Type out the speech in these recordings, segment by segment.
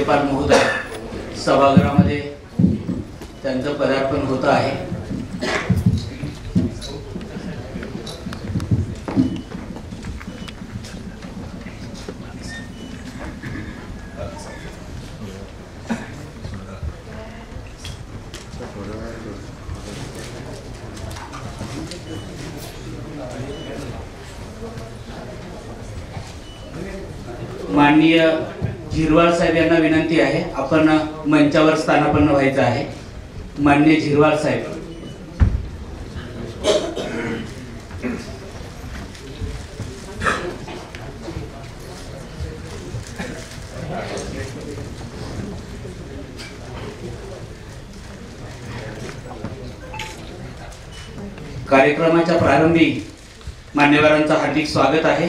राज्यपाल महोदय सभागृहामध्ये त्यांचं पदार्पण होत आहे। माननीय झिरवाळ साहेब यांना विनंती आहे, आपण मंचावर स्थानापन्न व्हायचं आहे। माननीय झिरवाळ साहेब। कार्यक्रमाच्या प्रारंभी मान्यवरांचं हार्दिक स्वागत आहे।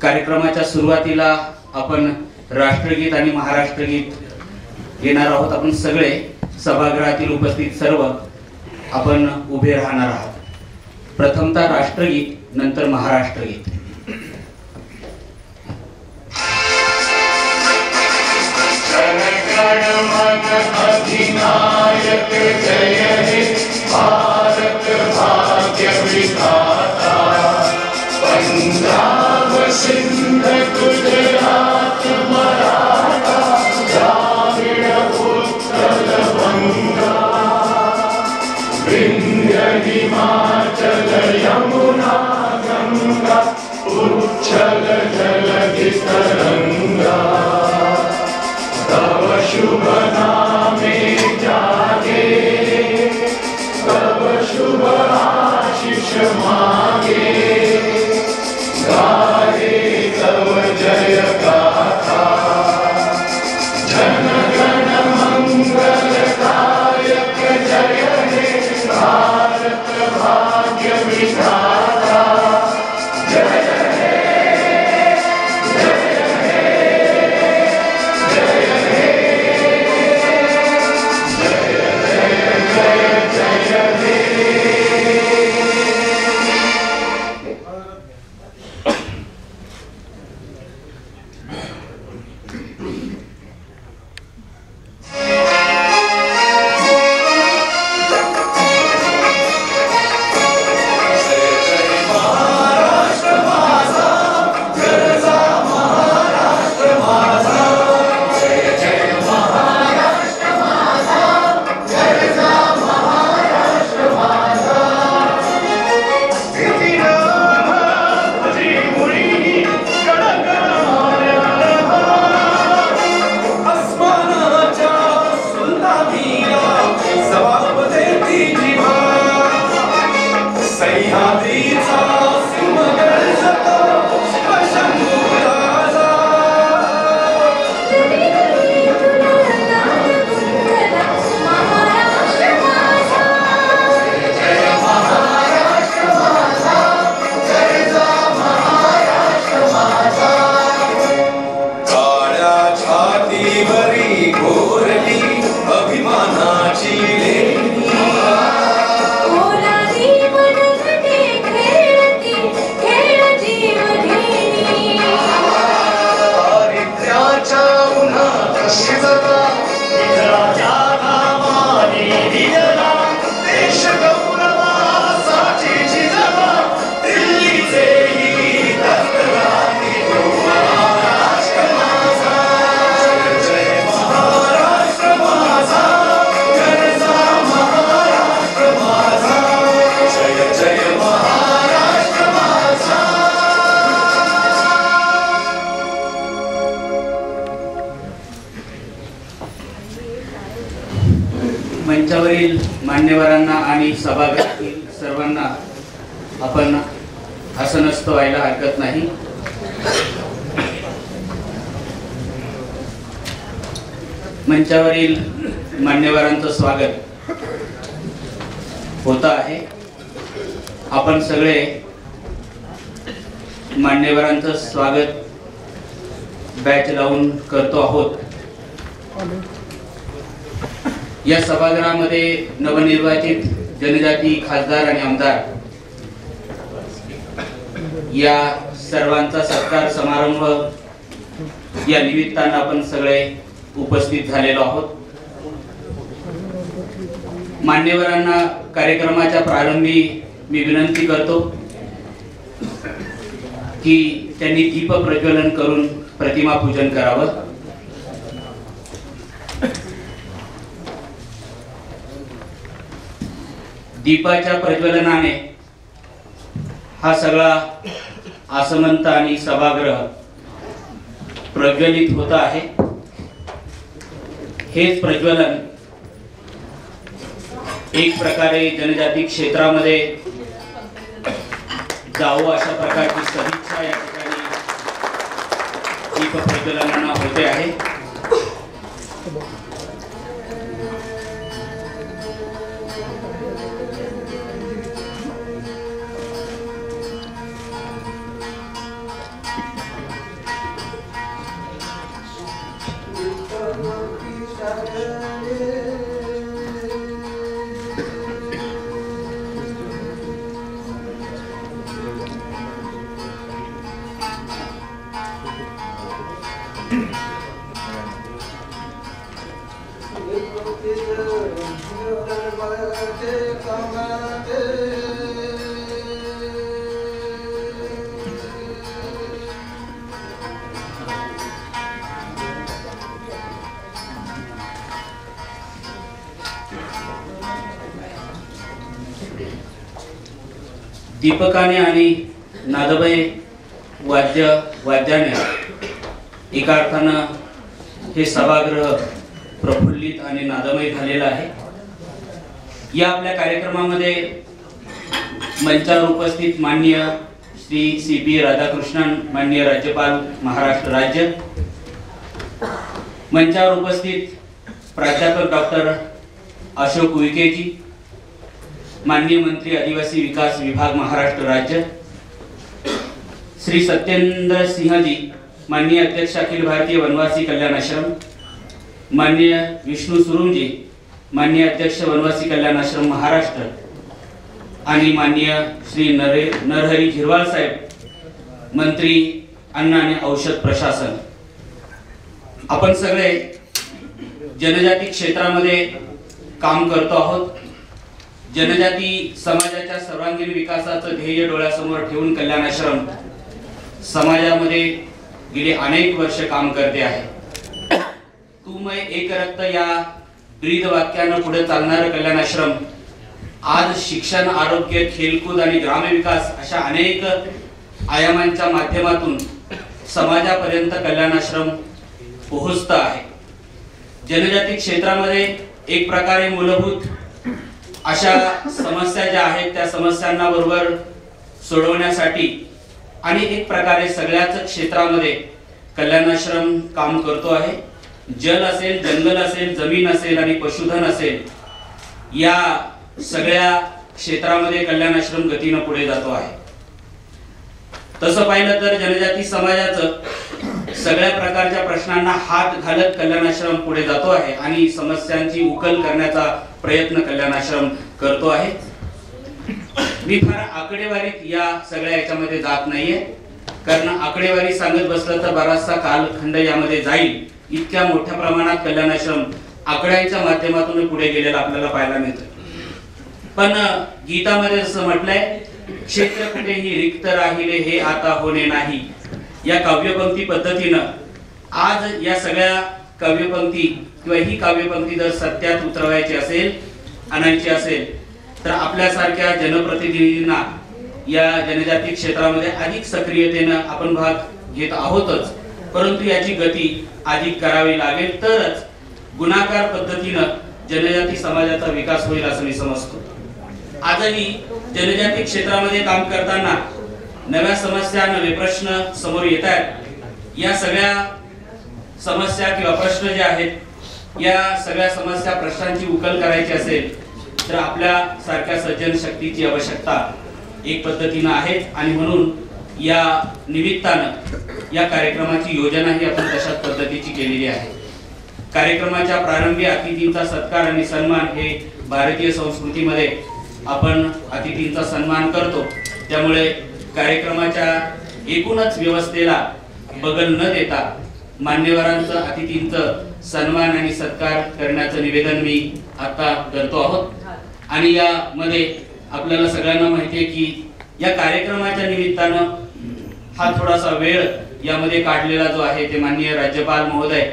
कार्यक्रमाच्या सुरुवातीला आपण राष्ट्रगीत आणि महाराष्ट्रगीत घेणार आहोत। आपण सगळे सभागृहातील उपस्थित सर्व आपण उभे राहणार आहात। प्रथमतः राष्ट्रगीत, नंतर महाराष्ट्रगीत। अधिनायक जय हे भारत भाग्य विधाता, पंजाब सिंध गुजरात मराठा द्राविड उत्कल बंगा, विंध्य हिमाचल यमुना गंगा उच्छल जलधि तरंगा, तव शुभ नामे जागे, तव शुभ आशीष मागे, गाहे तव जय गाथा, जन गण मंगलदायक जय हे भारत भाग्य विधाता, जय हे जय हे जय हे मंचावरील मान्यवरांना आणि सभागृहातील सर्वांना आपण आसनस्थ व्हायला हरकत नाही। मंचावरील मान्यवरांचं स्वागत होत आहे। आपण सगळे मान्यवरांचं स्वागत बॅच लावून करतो आहोत। या सभागृहामध्ये नवनिर्वाचित जनजाती खासदार आणि आमदार या सर्वांचा सत्कार समारंभ या निमित्तानं आपण सगळे उपस्थित झालेलो आहोत। मान्यवरांना कार्यक्रमाच्या प्रारंभी मी विनंती करतो की त्यांनी दीप प्रज्वलन करून प्रतिमा पूजन करावं। दीपाच्या प्रज्वलनाने हा सगळा आसमंत आणि सभागृह प्रज्वलित होत आहे। हेच प्रज्वलन एक प्रकारे जनजाती क्षेत्रामध्ये जावं अशा प्रकारची सदिच्छा या ठिकाणी दीप प्रज्वलनाने होते आहे। दीपकाने आणि नादमय वाद्याने एका अर्थानं हे सभागृह प्रफुल्लित आणि नादमय झालेलं आहे। या आपल्या कार्यक्रमामध्ये मंचावर उपस्थित माननीय श्री CP राधाकृष्णन, माननीय राज्यपाल महाराष्ट्र राज्य, मंचावर उपस्थित प्राध्यापक डॉक्टर अशोक उईकेजी, माननीय मंत्री आदिवासी विकास विभाग महाराष्ट्र राज्य, श्री सत्येंद्र सिंह जी, माननीय अध्यक्ष अखिल भारतीय वनवासी कल्याण आश्रम, माननीय विष्णू सुरुम जी, माननीय अध्यक्ष वनवासी कल्याण आश्रम महाराष्ट्र, आणि माननीय श्री नरहरी झिरवाळ साहेब, मंत्री अन्न आणि औषध प्रशासन। आपण सगळे जनजाती क्षेत्रामध्ये काम करतो आहोत। जनजाती समाजाच्या सर्वांगीण विकासाचं ध्येय डोळ्यासमोर ठेवून कल्याण आश्रम समाजामध्ये गेली अनेक वर्ष काम करते आहे। तू मैं एक रक्त या ब्रीद वाक्यानं पुढे चालणारं कल्याण आश्रम आज शिक्षण, आरोग्य, खेलकूद आणि ग्रामविकास अशा अनेक आयामांच्या माध्यमातून समाजापर्यंत कल्याण आश्रम पोहोचत आहे। जनजाती क्षेत्रामध्ये एक प्रकारे मूलभूत अशा समस्या ज्या आहेत त्या समस्यांना बरोबर सोडवण्यासाठी आणि एक प्रकारे सगळ्याच क्षेत्रामध्ये कल्याण आश्रम काम करतो आहे। जल असेल, जंगल असेल, जमीन असेल आणि पशुधन असेल, या सगळ्या क्षेत्रामध्ये कल्याण आश्रम गतीने पुढे जातो आहे। तसं पाहिलं तर जनजाती समाजाचं सगळ्या प्रकारच्या प्रश्नांना हात घालत कल्याण आश्रम पुढे जातो आहे आणि समस्यांची उकल करण्याचा प्रयत्न कल्याण आश्रम करतो आहे। मी फार आकडेवारीत या सगळ्या याच्यामध्ये जात नाहीये, कारण आकडेवारी सांगत बसलं तर बराचसा कालखंड यामध्ये जाईल। इतक्या मोठ्या प्रमाणात कल्याण आश्रम आकड्यांच्या माध्यमातून पुढे गेलेला आपल्याला पाहायला मिळतं। पण गीतामध्ये जसं म्हटलंय, क्षेत्र कुठेही रिक्त राहिले हे आता होणे नाही, या काव्यपंक्ती पद्धतीनं आज या सगळ्या काव्यपंक्ती किंवा ही काव्यपंक्ती जर सत्यात उतरवायची असेल, आणायची असेल, तर आपल्यासारख्या जनप्रतिनिधींना या जनजाती क्षेत्रामध्ये अधिक सक्रियतेनं आपण भाग घेत आहोतच, परंतु याची गती अधिक करावी लागेल, तरच गुणाकार पद्धतीनं जनजाती समाजाचा विकास होईल असं मी समजतो। आजही जनजाती क्षेत्रामध्ये काम करताना नव्या समस्या, नवे प्रश्न समोर येत आहेत। या सगळ्या समस्या किंवा प्रश्न जे आहेत, या सगळ्या समस्या प्रश्नांची उकल करायची असेल तर आपल्या सारख्या सज्जन शक्तीची आवश्यकता एक पद्धतीनं आहे आणि म्हणून या निमित्तानं या कार्यक्रमाची योजना ही आपण तशाच पद्धतीची केलेली आहे। कार्यक्रमाच्या प्रारंभी अतिथींचा सत्कार आणि सन्मान हे भारतीय संस्कृतीमध्ये आपण अतिथींचा सन्मान करतो, त्यामुळे कार्यक्रमाच्या एकूणच व्यवस्थेला बगल न देता मान्यवरांचं, अतिथींचं सन्मान आणि सत्कार करण्याचं निवेदन मी आता करतो आहोत। आणि यामध्ये आपल्याला सगळ्यांना माहिती आहे की या कार्यक्रमाच्या निमित्तानं हा थोडासा वेळ यामध्ये काढलेला जो आहे ते माननीय राज्यपाल महोदय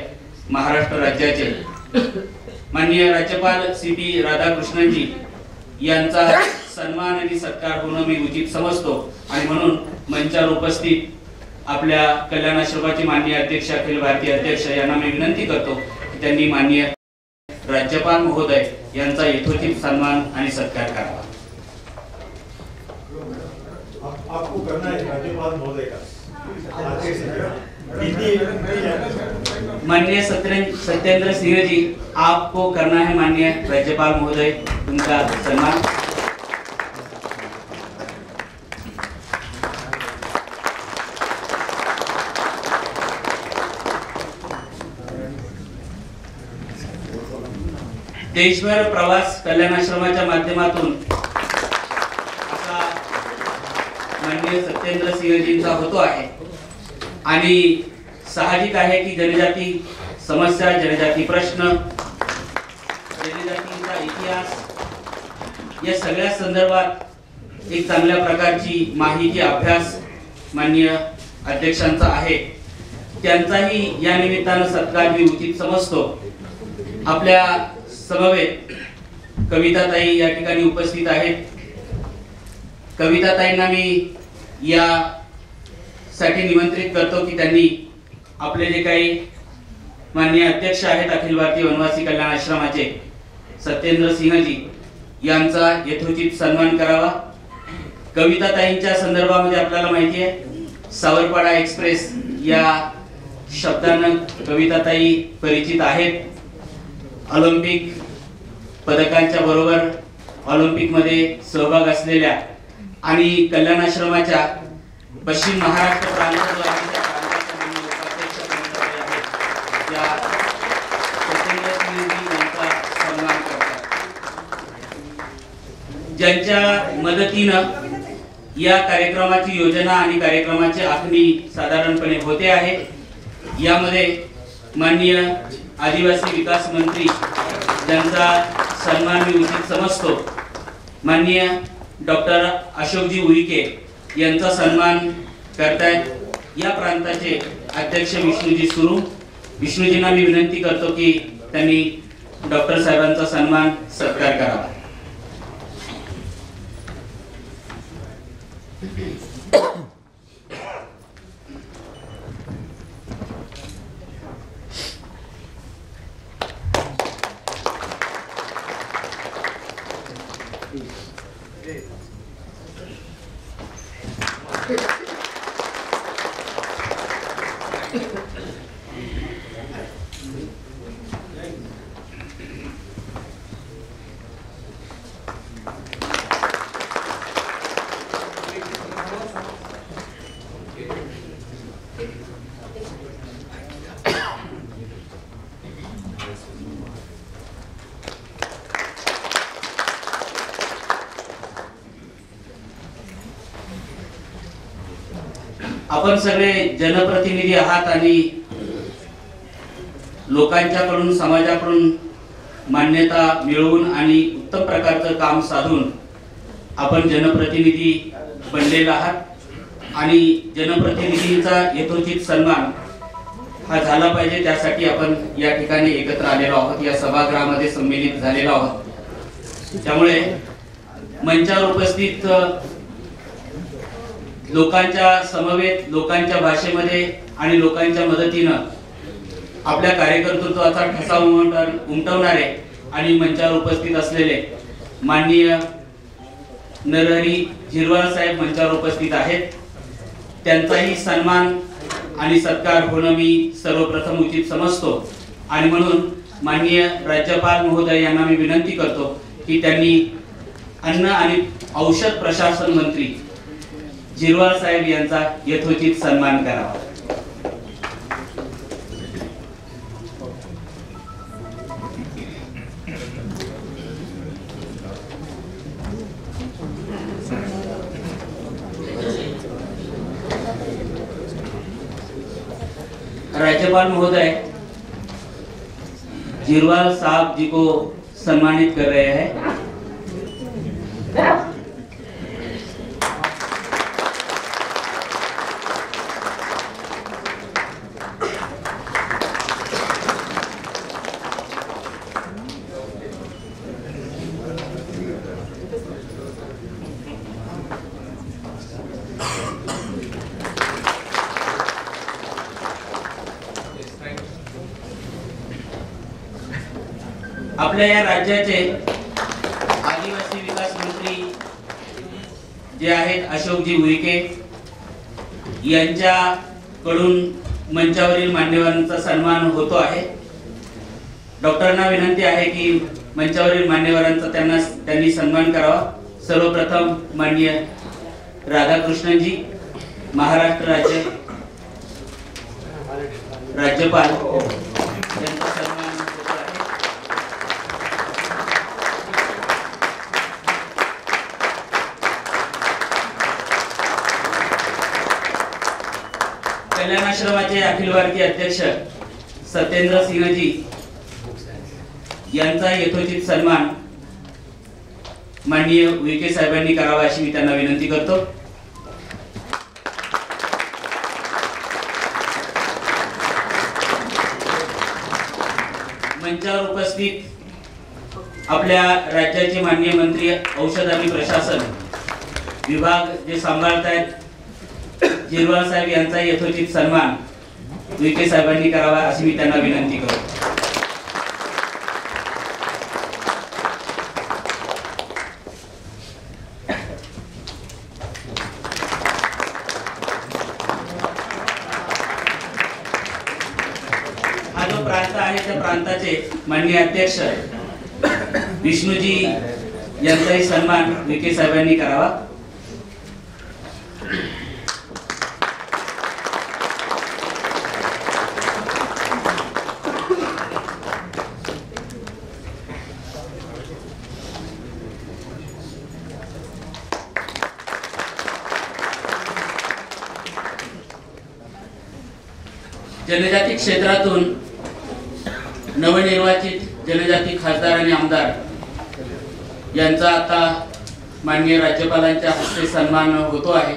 महाराष्ट्र राज्याचे माननीय राज्यपाल CP राधाकृष्णनजी यांचा सन्मान आणि सत्कार होणं मी उचित समजतो आणि म्हणून मंचावर उपस्थित आपल्या कल्याण आश्रमाचे माननीय अध्यक्ष अखिल भारतीय अध्यक्ष यांना मी विनंती करतो की त्यांनी माननीय राज्यपाल महोदय यांचा यथोचित सन्मान आणि सत्कार करावा। आपको करना है राज्यपाल महोदय का माननीय सत्येंद्र सिंह जी, आपको करना है माननीय राज्यपाल महोदय उनका सन्मान। देशभर प्रवास कल्याण आश्रमाच्या माध्यमातून असा माननीय सत्येंद्र सिंहजींचा होतो आहे आणि साहजिक आहे की जनजाती समस्या, जनजाती प्रश्न, जनजातीचा इतिहास या सगळ्या संदर्भात एक चांगल्या प्रकारची माहिती अभ्यास माननीय अध्यक्षांचा आहे, त्यांचाही या निमित्तानं सत्कार मी उचित समजतो। आपल्या समवेत कविताताई या ठिकाणी उपस्थित आहेत। कविताताईंना मी या साठी निमंत्रित करतो की त्यांनी आपले जे काही माननीय अध्यक्ष आहेत अखिल भारतीय वनवासी कल्याण आश्रमाचे सत्येंद्र सिंहजी यांचा यथोचित सन्मान करावा। कविताताईंच्या संदर्भामध्ये आपल्याला माहिती आहे सावरपाडा एक्सप्रेस या शब्दानं कविताताई परिचित आहेत। ऑलिम्पिक पदकांच्या बरोबर ऑलिम्पिक मध्ये सहभाग असलेल्या आणि कल्याण आश्रमाच्या पश्चिम महाराष्ट्र प्रांताच्या सन्मान करतात, ज्यांच्या मदतीनं या कार्यक्रमाची योजना आणि कार्यक्रमाची आखणी साधारणपणे होते आहे। यामध्ये माननीय आदिवासी विकास मंत्री ज्यांचा सन्मान मी उचित समजतो माननीय डॉक्टर अशोकजी उईके यांचा सन्मान करतायत या प्रांताचे अध्यक्ष विष्णूजी सुरू। विष्णूजींना मी विनंती करतो की त्यांनी डॉक्टर साहेबांचा सन्मान सत्कार करावा। आपण सगळे जनप्रतिनिधी आहात आणि लोकांच्याकडून समाजाकडून मान्यता मिळवून आणि उत्तम प्रकारचं काम साधून आपण जनप्रतिनिधी बनलेला आहात आणि जनप्रतिनिधींचा यथोचित सन्मान हा झाला पाहिजे, त्यासाठी आपण या ठिकाणी एकत्र आलेलो आहोत, या सभागृहामध्ये सम्मिलित झालेलो आहोत। त्यामुळे मंचावर उपस्थित लोकांच्या समवेत लोकांच्या भाषेमध्ये आणि लोकांच्या मदतीनं आपल्या कार्यकर्तृत्वाचा ठसा उमटवणारे आणि मंचावर उपस्थित असलेले माननीय नरहरी झिरवाळ साहेब मंचावर उपस्थित आहेत, त्यांचाही सन्मान आणि सत्कार होणं मी सर्वप्रथम उचित समजतो आणि म्हणून माननीय राज्यपाल महोदय यांना मी विनंती करतो की त्यांनी अन्न आणि औषध प्रशासन मंत्री झिरवाळ साहेब यांचा यथोचित सन्मान करावा। राज्यपाल महोदय जिरवाल साहब जी को सम्मानित कर रहे हैं। आपल्या या राज्याचे आदिवासी विकास मंत्री जे आहेत अशोकजी उईके यांच्याकडून मंचावरील मान्यवरांचा सन्मान होतो आहे। डॉक्टरांना विनंती आहे की मंचावरील मान्यवरांचा त्यांनी सन्मान करावा। सर्वप्रथम माननीय राधाकृष्णनजी, महाराष्ट्र राज्यपाल यांचा सन्मान होतो आहे। कल्याणाश्रमाचे अखिल भारतीय अध्यक्ष सत्येंद्र सिंहजी यांचा यथोचित सन्मान माननीय उईके साहेबांनी करावा अशी मी त्यांना विनंती करतो। मंचावर उपस्थित आपल्या राज्याचे माननीय मंत्री औषध आणि प्रशासन विभाग जे सांभाळतायत जिरवाल साहेब यांचा यथोचित सन्मान उईके साहेबांनी करावा अशी मी त्यांना विनंती करतो। हा जो प्रांत आहे त्या प्रांताचे माननीय अध्यक्ष विष्णूजी यांचाही सन्मान उईके साहेबांनी करावा। जनजाती क्षेत्रातून नवनिर्वाचित जनजाती खासदार आणि आमदार यांचा आता माननीय राज्यपालांच्या हस्ते सन्मान होतो आहे।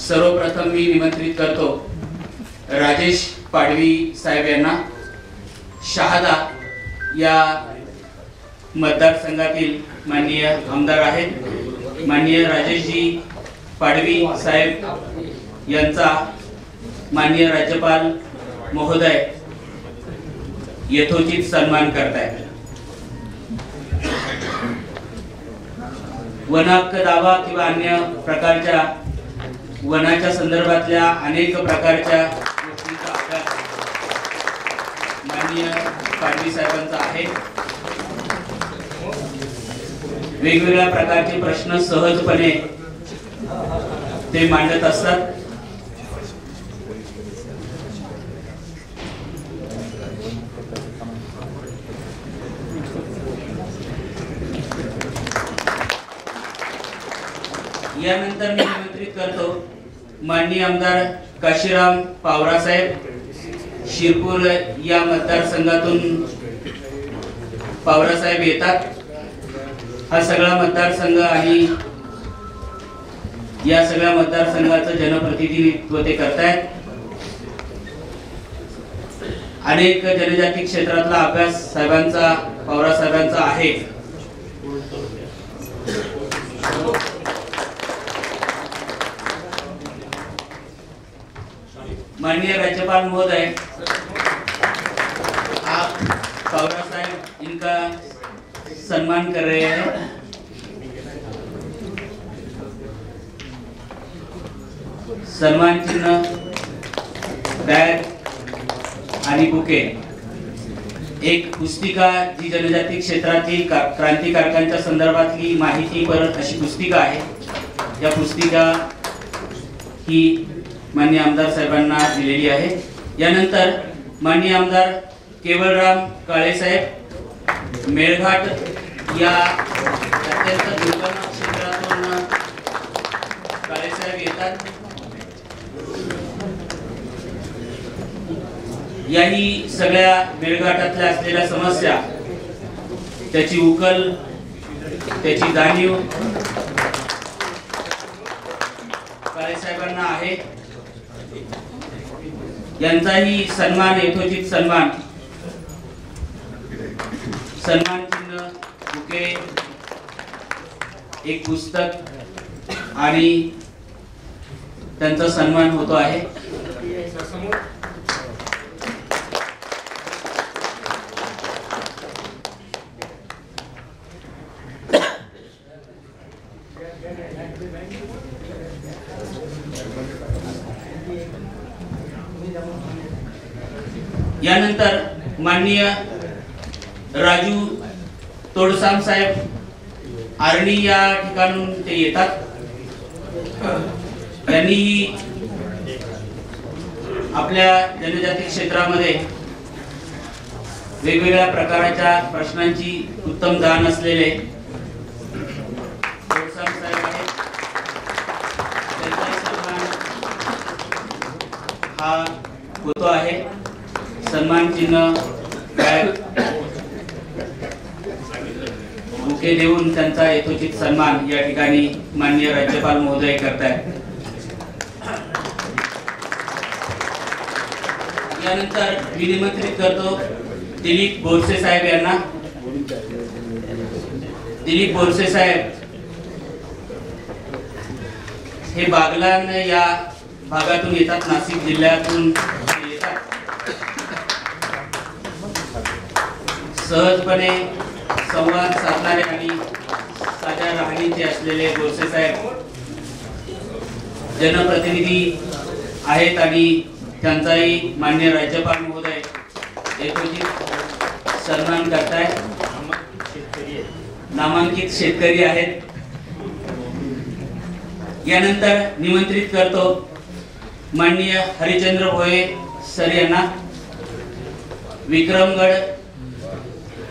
सर्वप्रथम मी निमंत्रित करतो राजेश पाडवी साहेब यांना। शहादा या मतदारसंघातील माननीय आमदार आहेत। माननीय राजेशजी पाडवी साहेब यांचा माननीय राज्यपाल महोदय यथोचित सन्मान करतायत। वन हक्क दावा किंवा अन्य प्रकारच्या वनाच्या संदर्भातल्या अनेक प्रकारच्या गोष्टींचा अभ्यास माननीय पाडवी साहेबांचा आहे। वेगवेगळ्या प्रकारचे प्रश्न सहजपणे ते मांडत असतात। यानंतर मी निमंत्रित करतो माननीय आमदार काशीराम पावरा साहेब। शिरपूर या मतदारसंघातून पावरा साहेब येतात। हा सगळा मतदारसंघ आणि या सगळ्या मतदारसंघाचं जनप्रतिनिधित्व ते करतायत। अनेक जनजाती क्षेत्रातला अभ्यास साहेबांचा पावरा साहेबांचा आहे। माननीय राज्यपाल महोदय, आप पावरा साहब इनका सम्मान कर रहे हैं। सम्मान चिन्ह, बैग आणि बुके, एक पुस्तिका जी जनजाती क्षेत्रातील क्रांतिकारकांच्या संदर्भातली माहिती परत अशी पुस्तिका आहे। या पुस्तिका ही माननीय आमदार साहेबांना दिलेली आहे। यानंतर माननीय आमदार केवळराम काळे साहेब मेळघाट या अत्यंत दुर्गम क्षेत्रातून काळे साहेब येतात। याही सगळ्या मेळघाटातल्या असलेल्या समस्या, त्याची उकल, त्याची जाणीव काळेसाहेबांना आहे. यांचाही सन्मान, यथोचित सन्मान चिन्ह, बुके, एक पुस्तक आणि त्यांचा सन्मान होतो आहे. यानंतर माननीय राजू तोडसाम साहेब आर्णी या ठिकाणून ते येतात. त्यांनीही आपल्या जनजाती क्षेत्रामध्ये वेगवेगळ्या प्रकारच्या प्रश्नांची उत्तम जाण असलेले तोडसाम साहेब आहेत. त्यांचा सन्मान हा होतो आहे. सन्मान चिन्ह बुके देऊन त्यांचा यथोचित सन्मान या ठिकाणी माननीय राज्यपाल महोदय करतायत. यानंतर मी निमंत्रित करतो दिलीप बोरसे साहेब यांना. दिलीप बोरसे साहेब हे बागलाण या भागातून येतात, नाशिक जिल्ह्यातून येतात. सहजपणे संवाद साधणारे आणि साध्या राहणीचे असलेले बोरसे साहेब जनप्रतिनिधी आहेत आणि त्यांचाही माननीय राज्यपाल महोदय यथोचित सन्मान करतायत. नामांकित शेतकरी आहेत. यानंतर निमंत्रित करतो माननीय हरिचंद्र भोये सर यांना. विक्रमगड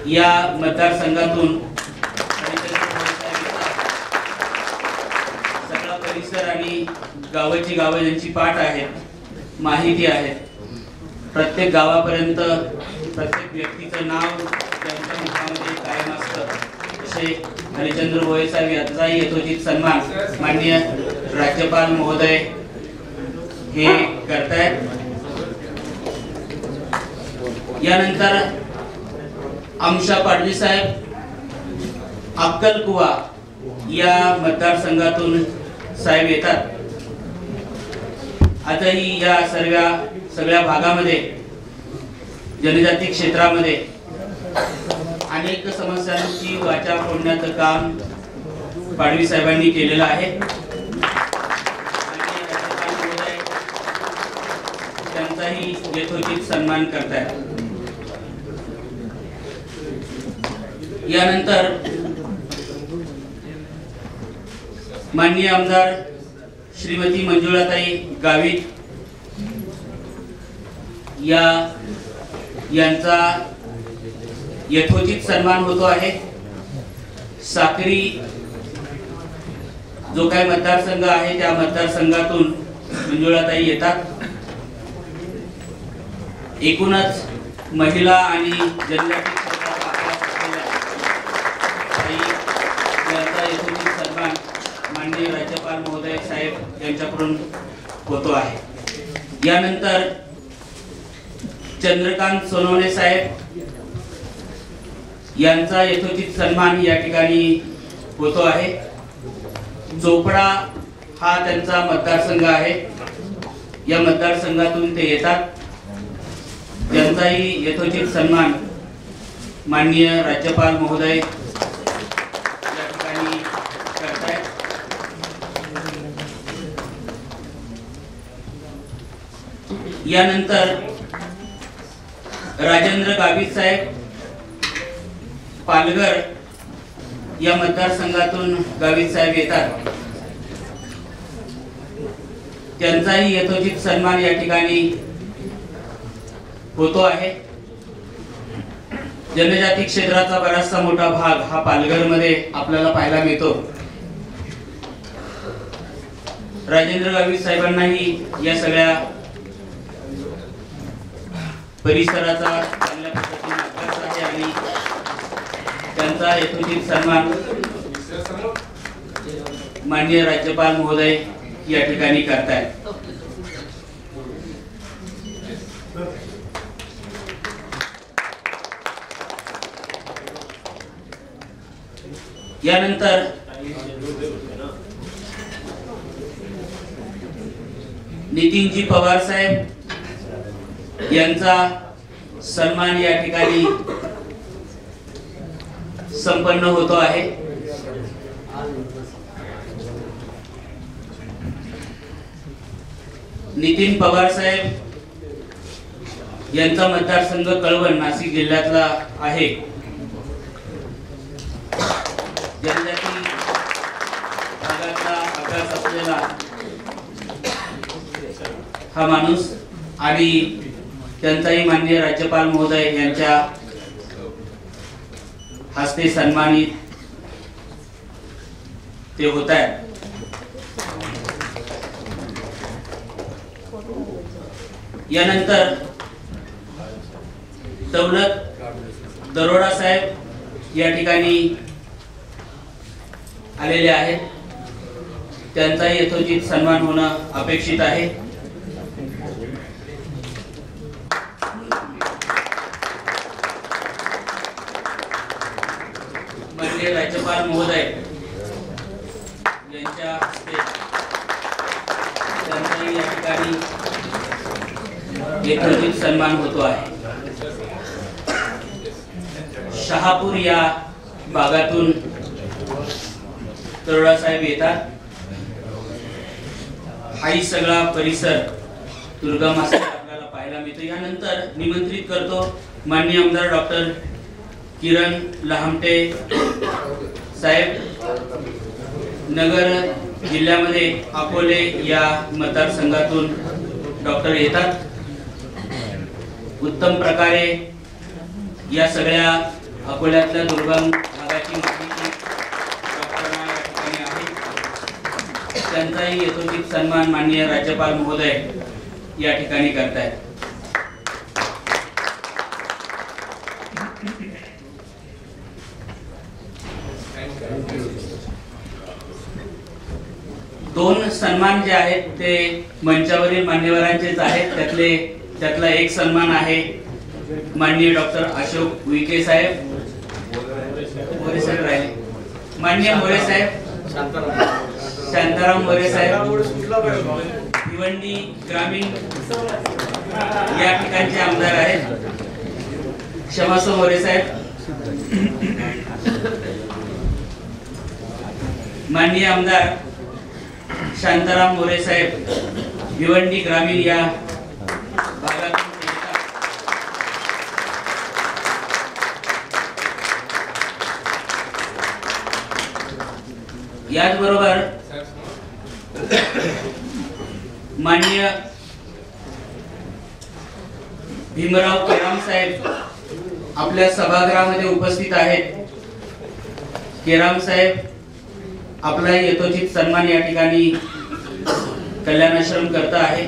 या मतदारसंघातून सगळा परिसर आणि गावाची गावं ज्यांची पाठ आहेत, माहिती आहेत, प्रत्येक गावापर्यंत प्रत्येक व्यक्तीचं नाव त्यांच्या मुखामध्ये कायम असतं, असे हरिचंद्र भोये साहेब यांचाही यथोचित सन्मान माननीय राज्यपाल महोदय हे करतायत. यानंतर आमशा पाडवी साहेब अक्कलकुवा या मतदारसंघातून साहेब येतात. आताही या सगळ्या भागामध्ये जनजाती क्षेत्रामध्ये अनेक समस्यांची वाचा फोडण्याचं काम पाडवी साहेबांनी केलेलं आहे. त्यांचाही यथोचित सन्मान करतायत. यानंतर माननीय आमदार श्रीमती मंजुळाताई गावित यांचा यथोचित सन्मान होतो आहे. साक्री जो काही मतदारसंघ आहे त्या मतदारसंघातून मंजुळाताई येतात. एकूणच महिला आणि जनजाती यांचा यथोचित सन्मान माननीय राज्यपाल महोदय साहेब यांच्याकडून होतो आहे. यानंतर चंद्रकांत सोनवणे साहेब यांचा यथोचित सन्मान या ठिकाणी होतो आहे. चोपडा हा त्यांचा मतदारसंघ आहे. या मतदारसंघातून ते येतात. त्यांचाही यथोचित सन्मान माननीय राज्यपाल महोदय या ठिकाणी करतायत. यानंतर राजेंद्र गावित साहेब पालघर या मतदारसंघातून गावित साहेब येतात. त्यांचाही यथोचित सन्मान या ठिकाणी होतो आहे. जनजाती क्षेत्राचा बराचसा मोठा भाग हा पालघरमध्ये आपल्याला पाहायला मिळतो. राजेंद्र गावित साहेबांनाही या सगळ्या परिसराचा चांगल्या पद्धतीने अभ्यास आहे आणि त्यांचा यथोचित सन्मान माननीय राज्यपाल महोदय या ठिकाणी करतायत। यानंतर नितीनजी पवार साहेब यांचा सन्मान या ठिकाणी संपन्न होतो आहे। नितीन पवार साहेब यांचा मतदारसंघ कळवण नाशिक जिल्ह्यातला आहे। जनजाती भागातला अभ्यास असलेला हा माणूस आणि त्यांचाही माननीय राज्यपाल महोदय यांच्या हस्ते सन्मानित ते होत आहेत। यानंतर दौलत दरोडा साहेब या ठिकाणी आलेले आहेत, त्यांचाही यथोचित सन्मान होणं अपेक्षित आहे। माननीय राज्यपाल महोदय यांच्या हस्ते त्यांचाही या ठिकाणी यथोचित सन्मान होतो आहे। शहापूर या भागातून दरोडा साहेब येतात। हाही सगळा परिसर दुर्गम असल्याचे आपल्याला पाहायला मिळतो। यानंतर निमंत्रित करतो माननीय आमदार डॉक्टर किरण लहामटे साहेब, नगर जिल्ह्यामध्ये अकोले या मतदारसंघातून डॉक्टर येतात। उत्तम प्रकारे या सगळ्या अकोल्यातल्या दुर्गम भागाची माहिती डॉक्टरांना या ठिकाणी आहे। त्यांचाही यथोचित सन्मान माननीय राज्यपाल महोदय या ठिकाणी करतायत। दोन सन्मान जे आहेत ते मंचावरील मान्यवरांचेच आहेत। त्यातला एक सन्मान आहे माननीय डॉक्टर अशोक उईके साहेब, मोरे साहेब राहिले, माननीय मोरे साहेब, शांताराम मोरे साहेब, भिवंडी ग्रामीण या ठिकाणचे आमदार आहेत। क्षमासो मोरे साहेब, माननीय आमदार शांताराम मोरे साहेब भिवंडी ग्रामीण या भागातून याचबरोबर माननीय भीमराव केराम साहेब आपल्या सभागृहामध्ये उपस्थित आहेत। केराम साहेब आपला यथोचित सन्मान या ठिकाणी कल्याणाश्रम करता आहे।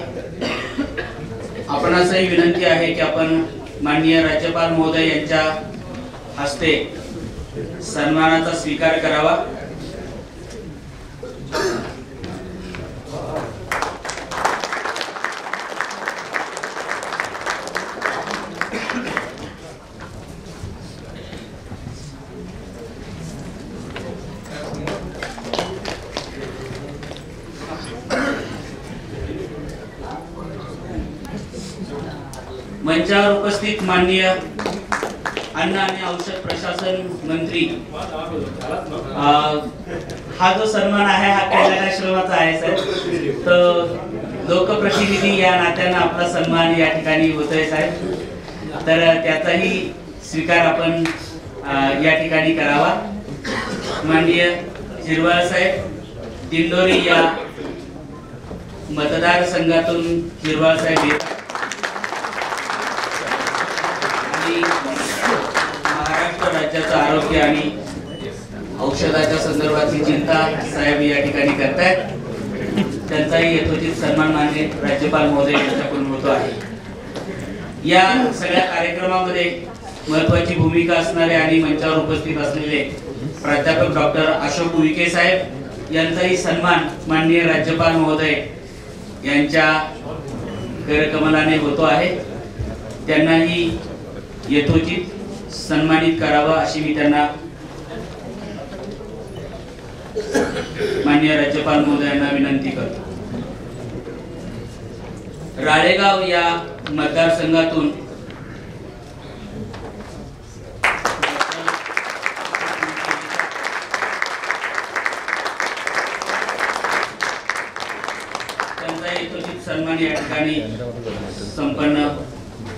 आपणासही विनंती आहे की आपण माननीय राज्यपाल महोदय यांच्या हस्ते सन्मानाचा स्वीकार करावा। मंचावर उपस्थित माननीय अन्न आणि औषध प्रशासन मंत्री, हा जो सन्मान आहे हा कल्याणाश्रमाचा आहे साहेब, तर लोकप्रतिनिधी या नात्यानं आपला सन्मान या ठिकाणी होतोय साहेब, तर त्याचाही स्वीकार आपण या ठिकाणी करावा। माननीय हिरवाळ साहेब दिंडोरी या मतदारसंघातून हिरवाळ साहेब येतात आणि महाराष्ट्र राज्याचं आरोग्य आणि औषधाच्या संदर्भातली चिंता साहेब या ठिकाणी करतायत। त्यांचाही यथोचित सन्मान माननीय राज्यपाल महोदय यांच्याकडून होतो आहे। या सगळ्या कार्यक्रमामध्ये महत्त्वाची भूमिका असणारे आणि मंचावर उपस्थित असलेले प्राध्यापक डॉक्टर अशोक उईके साहेब यांचाही सन्मान माननीय राज्यपाल महोदय यांच्या करकमलाने होतो आहे। त्यांनाही यथोचित सन्मानित करावा अशी मी त्यांना माननीय राज्यपाल महोदयांना विनंती करतो। राळेगाव या मतदारसंघातून त्यांचा यथोचित सन्मान या ठिकाणी संपन्न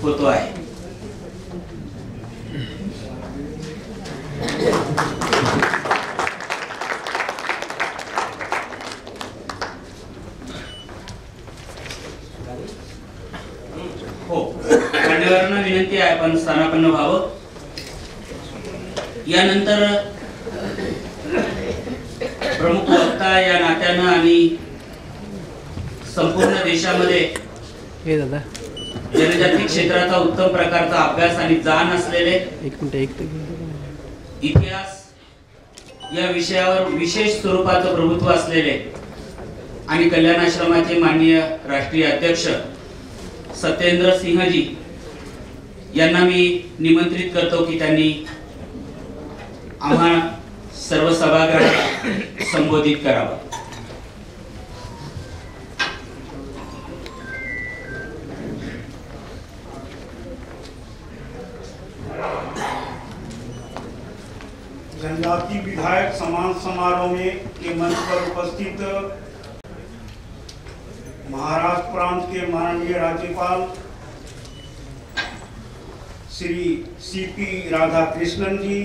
होतो आहे। हो, मान्यवरांना विनंती आहे आपण स्थानापन्न व्हावं। यानंतर प्रमुख वक्ता या नात्यानं आणि संपूर्ण देशामध्ये जनजाती क्षेत्राचा उत्तम प्रकारचा अभ्यास आणि जाण असलेले इतिहास या विषयावर विशेष स्वरूपाचं प्रभुत्व असलेले आणि कल्याणाश्रमाचे माननीय राष्ट्रीय अध्यक्ष सत्येंद्र सिंहजी यांना मी निमंत्रित करतो की त्यांनी आम्हा सर्व सभागृहाला संबोधित करावं। जनजाति विधायक सम्मान समारोह में के मंच पर उपस्थित महाराष्ट्र प्रांत के माननीय राज्यपाल श्री सीपी राधाकृष्णन जी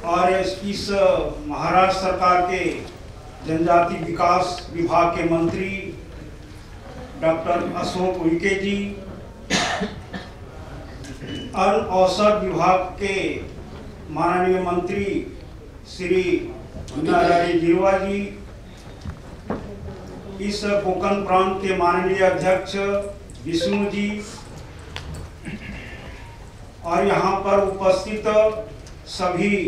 और इस महाराष्ट्र सरकार के जनजाति विकास विभाग के मंत्री डॉक्टर अशोक उईके जी और औषध विभाग के माननीय मंत्री श्री नारायण गिरवा जी, इस कोकण प्रांत के माननीय अध्यक्ष विष्णु जी और यहाँ पर उपस्थित सभी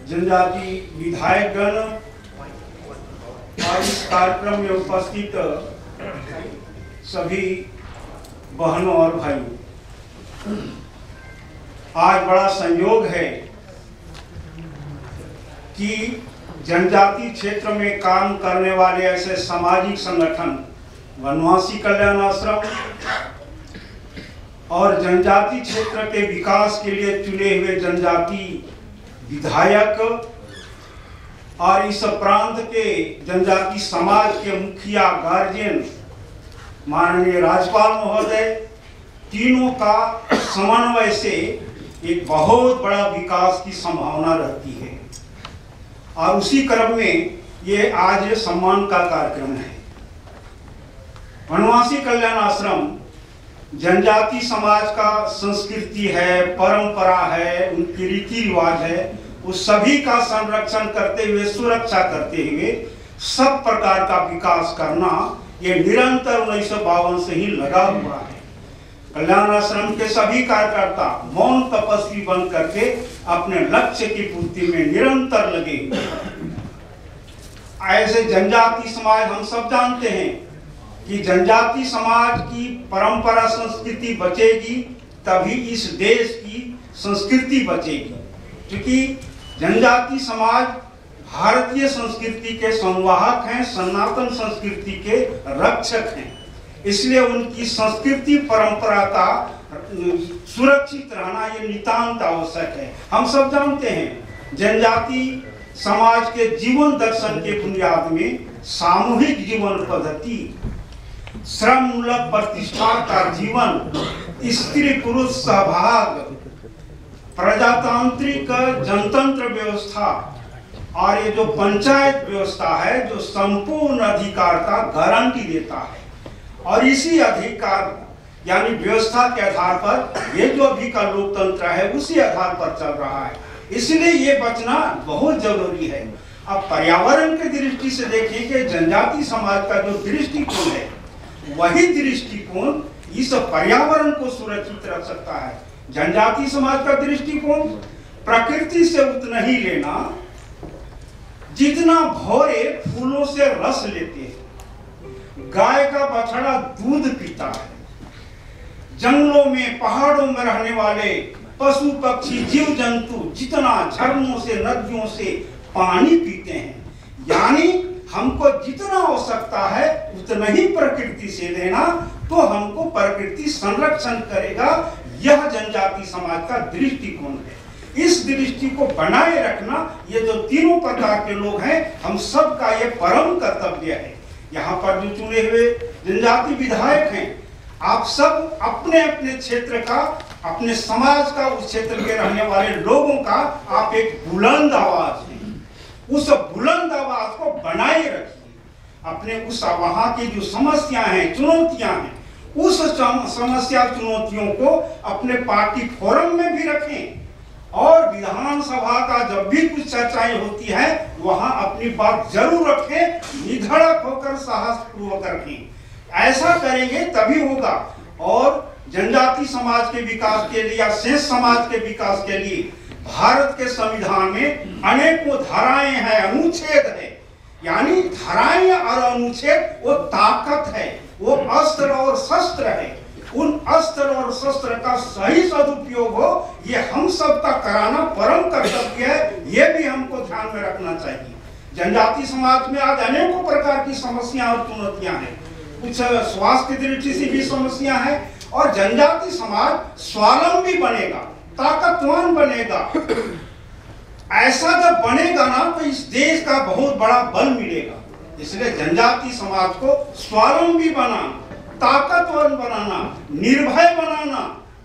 जनजाति विधायकगण और इस कार्यक्रम में उपस्थित सभी बहनों और भाइयों, आज बड़ा संयोग है कि जनजाति क्षेत्र में काम करने वाले ऐसे सामाजिक संगठन वनवासी कल्याण आश्रम और जनजाति क्षेत्र के विकास के लिए चुने हुए जनजाति विधायक और इस प्रांत के जनजाति समाज के मुखिया गार्जियन माननीय राज्यपाल महोदय, तीनों का समन्वय से एक बहुत बड़ा विकास की संभावना रहती है। और उसी क्रम में ये आज सम्मान का कार्यक्रम है। वनवासी कल्याण आश्रम जनजाति समाज का संस्कृति है, परंपरा है, उनकी रीति रिवाज है, उस सभी का संरक्षण करते हुए, सुरक्षा करते हुए सब प्रकार का विकास करना ये निरंतर 1952 से ही लगा हुआ है। कल्याण आश्रम के सभी कार्यकर्ता मौन तपस्वी बन करके अपने लक्ष्य की पूर्ति में निरंतर लगे हुए। ऐसे जनजाति समाज हम सब जानते हैं कि जनजाति समाज की परंपरा संस्कृति बचेगी तभी इस देश की संस्कृति बचेगी, क्योंकि जनजाति समाज भारतीय संस्कृति के संवाहक हैं, सनातन संस्कृति के रक्षक हैं। इसलिए उनकी संस्कृति परंपरा का सुरक्षित रहना ये नितांत आवश्यक है। हम सब जानते हैं जनजाति समाज के जीवन दर्शन के बुनियाद में सामूहिक जीवन पद्धति, श्रम मूलक प्रतिष्ठा का जीवन, स्त्री पुरुष सहभाग, प्रजातांत्रिक जनतंत्र व्यवस्था और ये जो पंचायत व्यवस्था है जो संपूर्ण अधिकार का गारंटी देता है। और इसी अधिकार यानी व्यवस्था के आधार पर ये जो अभी का लोकतंत्र है उसी आधार पर चल रहा है। इसलिए ये बचना बहुत जरूरी है। अब पर्यावरण की दृष्टि से देखिए कि जनजाति समाज का जो दृष्टिकोण है वही दृष्टिकोण इस पर्यावरण को सुरक्षित रख सकता है। जनजाति समाज का दृष्टिकोण प्रकृति से उतना ही लेना जितना भौरे फूलों से रस लेते हैं। गाय का बछड़ा दूध पीता है। जंगलों में पहाड़ों में रहने वाले पशु पक्षी जीव जंतु जितना झरनों से नदियों से पानी पीते हैं। यानी हमको जितना आवश्यकता है उतना ही प्रकृति से लेना, तो हमको प्रकृति संरक्षण करेगा। यह जनजाति समाज का दृष्टिकोण है। इस दृष्टि को बनाए रखना ये जो तीनों प्रकार के लोग हैं, हम सब का ये परम कर्तव्य है। यहाँ पर जो चुने हुए जनजाति विधायक हैं, आप सब अपने अपने क्षेत्र का, अपने समाज का, उस क्षेत्र के रहने वाले लोगों का आप एक बुलंद आवाज हैं। उस बुलंद आवाज को बनाए रखिए। अपने उस वहां की जो समस्याएं हैं, चुनौतियां हैं, उस समस्या चुनौतियों को अपने पार्टी फोरम में भी रखें और विधानसभा का जब भी कुछ चर्चाएं होती है वहां अपनी बात जरूर रखें, निधड़क होकर साहसपूर्वक रखें। ऐसा करेंगे तभी होगा। और जनजाति समाज के विकास के लिए या शेष समाज के विकास के लिए भारत के संविधान में अनेकों धाराएं हैं, अनुच्छेद है। यानी धाराएं और अनुच्छेद वो ताकत है, वो अस्त्र और शस्त्र है। उन अस्त्र और शस्त्र का सही सदुपयोग हो, ये हम सब का कराना परम कर्तव्य है। ये भी हमको ध्यान में रखना चाहिए। जनजाति समाज में आज अनेकों प्रकार की समस्याएं और चुनौतियां हैं। कुछ स्वास्थ्य की दृष्टि से भी समस्या है। और जनजाति समाज स्वावलंबी बनेगा, ताकतवान बनेगा। ऐसा जब बनेगा ना तो इस देश का बहुत बड़ा बल मिलेगा। इसलिए जनजाति समाज को स्वावलंबी बनाना, ताकतवर बनाना, निर्भय बनाना,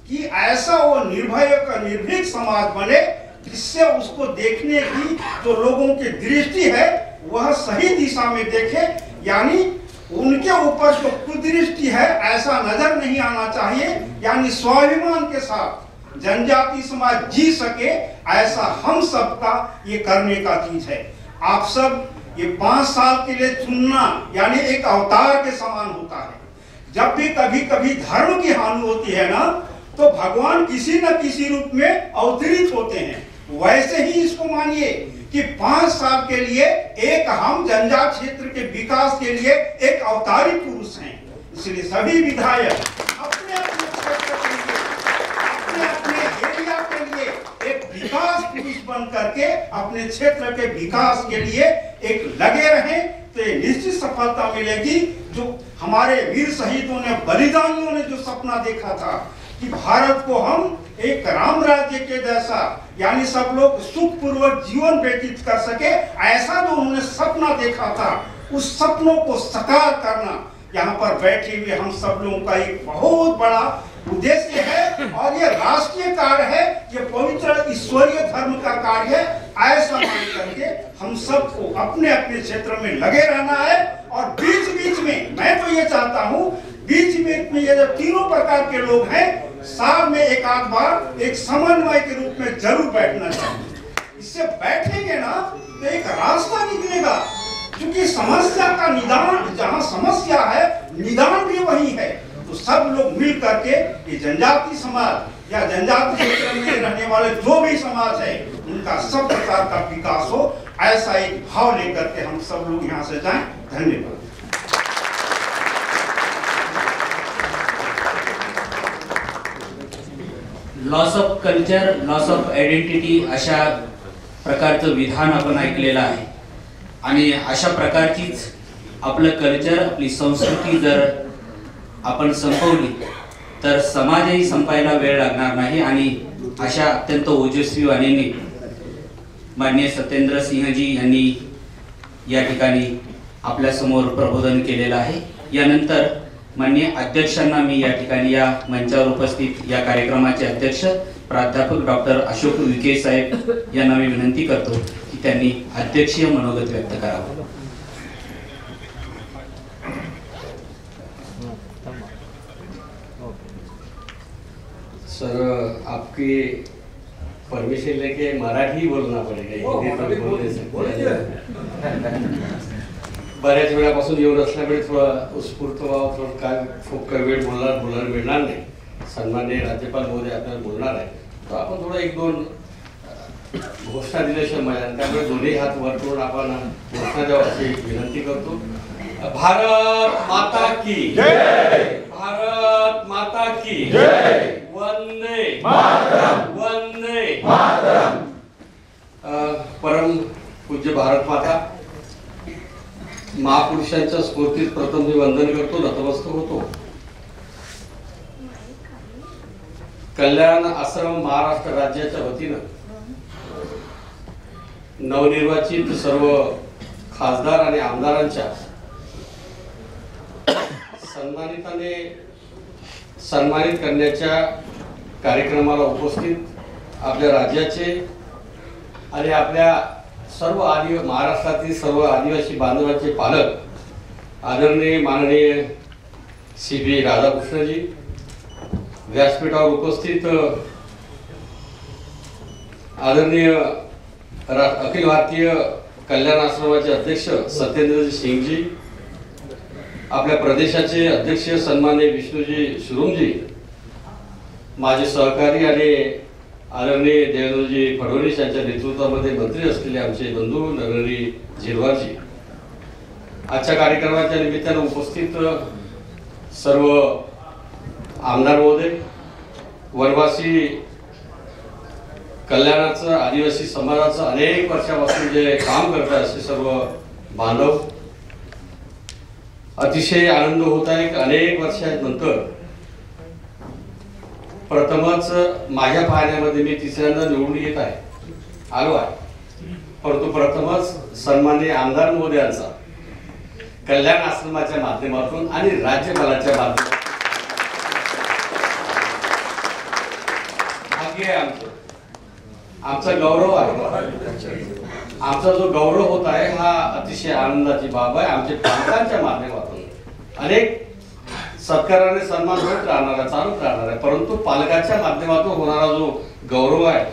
कि ऐसा वो निर्भय का निर्भीक समाज बने जिससे उसको देखने की जो लोगों की दृष्टि है वह सही दिशा में देखे। यानी उनके ऊपर जो कुदृष्टि है ऐसा नजर नहीं आना चाहिए। यानी स्वाभिमान के साथ जनजाति समाज जी सके, ऐसा हम सबका ये करने का चीज है। आप सब ये 5 साल के लिए चुनना यानी एक अवतार के समान होता है। जब भी कभी कभी धर्म की हानि होती है ना, तो भगवान किसी न किसी रूप में अवतरित होते हैं। वैसे ही इसको मानिए कि 5 साल के लिए एक हम जनजाति क्षेत्र के विकास के लिए एक अवतारी पुरुष हैं। इसलिए सभी विधायक अपने अपने क्षेत्र के लिए, अपने अपने एरिया के लिए एक विकास पुरुष बन करके अपने क्षेत्र के विकास के लिए एक लगे रहें, तो ये निश्चित सफलता मिलेगी। जो हमारे वीर शहीदों ने, बलिदानियों ने जो सपना देखा था कि भारत को हम एक राम राज्य के जैसा, यानी सब लोग सुखपूर्वक जीवन व्यतीत कर सके, ऐसा जो उन्होंने सपना देखा था, उस सपनों को साकार करना यहाँ पर बैठे हुए हम सब लोगों का एक बहुत बड़ा उद्देश्य है। और ये राष्ट्रीय कार्य है, ये पवित्र ईश्वरीय धर्म का कार्य है। ऐसा मान करके हम सबको अपने अपने क्षेत्र में लगे रहना है। और बीच बीच में मैं तो ये चाहता हूँ, बीच बीच में ये जो तीनों प्रकार के लोग हैं, साल में एक आध बार एक समन्वय के रूप में जरूर बैठना चाहिए। इससे बैठेंगे ना तो एक रास्ता निकलेगा। क्योंकि समस्या का निदान, जहाँ समस्या है निदान भी वही है। तो सब लोग मिल करके ये जनजाति समाज या जनजाति क्षेत्र में रहने वाले जो भी समाज है उनका सब प्रकार का विकास हो, ऐसा एक भाव लेकर के हम सब लोग यहाँ से जाएं। धन्यवाद। Loss of culture, loss of identity अशा प्रकारचं विधान आपण ऐकलेलं आहे। आणि अशा प्रकारचीच आपलं कल्चर, आपली संस्कृती जर आपण संपवली तर समाजही संपायला वेळ लागणार नाही। आणि अशा अत्यंत ओजस्वी वाणीने माननीय सत्येंद्र सिंहजी यांनी या ठिकाणी आपल्या समोर प्रबोधन केलेलं आहे। यानंतर माननीय अध्यक्षांना मी या ठिकाणी या मंचावर उपस्थित या कार्यक्रमाचे अध्यक्ष प्राध्यापक डॉक्टर अशोक उईके साहेब यांना मी विनंती करतो की त्यांनी अध्यक्षीय मनोगत व्यक्त करावं। सर, आपकी परमिशन लेके मराठी बोलना पड़ेगा, हिंदी तो बोल नहीं सकते। बऱ्याच वेळापासून येऊन असल्यामुळे थोडं उत्स्फूर्त व्हावं, थोडं काय खूप काही वेळ बोलायला मिळणार नाही. सन्माननीय राज्यपाल महोदय आपल्याला बोलणार आहे, तर आपण थोडं एक दोन घोषणा दिल्याशिवाय मजा, त्यामुळे दोन्ही हात वर करून आपण घोषणा द्यावं अशी विनंती करतो. भारत माता की जय, भारत माता की जय, वंदे मातरम, वंदे मातरम. परम पूज्य भारत माता महापुरुषांच्या स्फूर्तीत प्रथम मी वंदन करतो, नतमस्तक होतो. कल्याण आश्रम महाराष्ट्र राज्याच्या वतीनं नवनिर्वाचित सर्व खासदार आणि आमदारांच्या सन्मानित करण्याच्या कार्यक्रमाला उपस्थित आपल्या राज्याचे आणि आपल्या सर्व महाराष्ट्रातील सर्व आदिवासी बांधवांचे पालक आदरणीय माननीय CP राधाकृष्णजी, व्यासपीठावर उपस्थित आदरणीय अखिल भारतीय कल्याण आश्रमाचे अध्यक्ष सत्येंद्रजी सिंगजी, आपल्या प्रदेशाचे अध्यक्ष सन्माननीय विष्णूजी शुरुमजी, माझे सहकारी आणि आदरणीय देवेंद्रजी फडणवीस यांच्या नेतृत्वामध्ये मंत्री असलेले आमचे बंधू नरहरी झिरवारजी, आजच्या कार्यक्रमाच्या निमित्तानं उपस्थित सर्व आमदार महोदय, वनवासी कल्याणाचं आदिवासी समाजाचं अनेक वर्षापासून जे काम करतात असे सर्व बांधव, अतिशय आनंद होत आहे. अनेक वर्षानंतर प्रथमच माझ्या पाहण्यामध्ये मी तिसऱ्यांदा निवडून येत आलो आहे, परंतु प्रथमच सन्माननीय आमदार महोदयांचा कल्याण आश्रमाच्या माध्यमातून आणि राज्यपालाच्या माध्यमातून भाग्य आहे आमचा गौरव आहे. आमचा जो गौरव होत आहे हा अतिशय आनंदाची बाब आहे. आमच्या पालकांच्या माध्यमातून अनेक सत्काराने सन्मान होत राहणार आहे, चालूच राहणार आहे, परंतु पालकांच्या माध्यमातून होणारा जो गौरव आहे,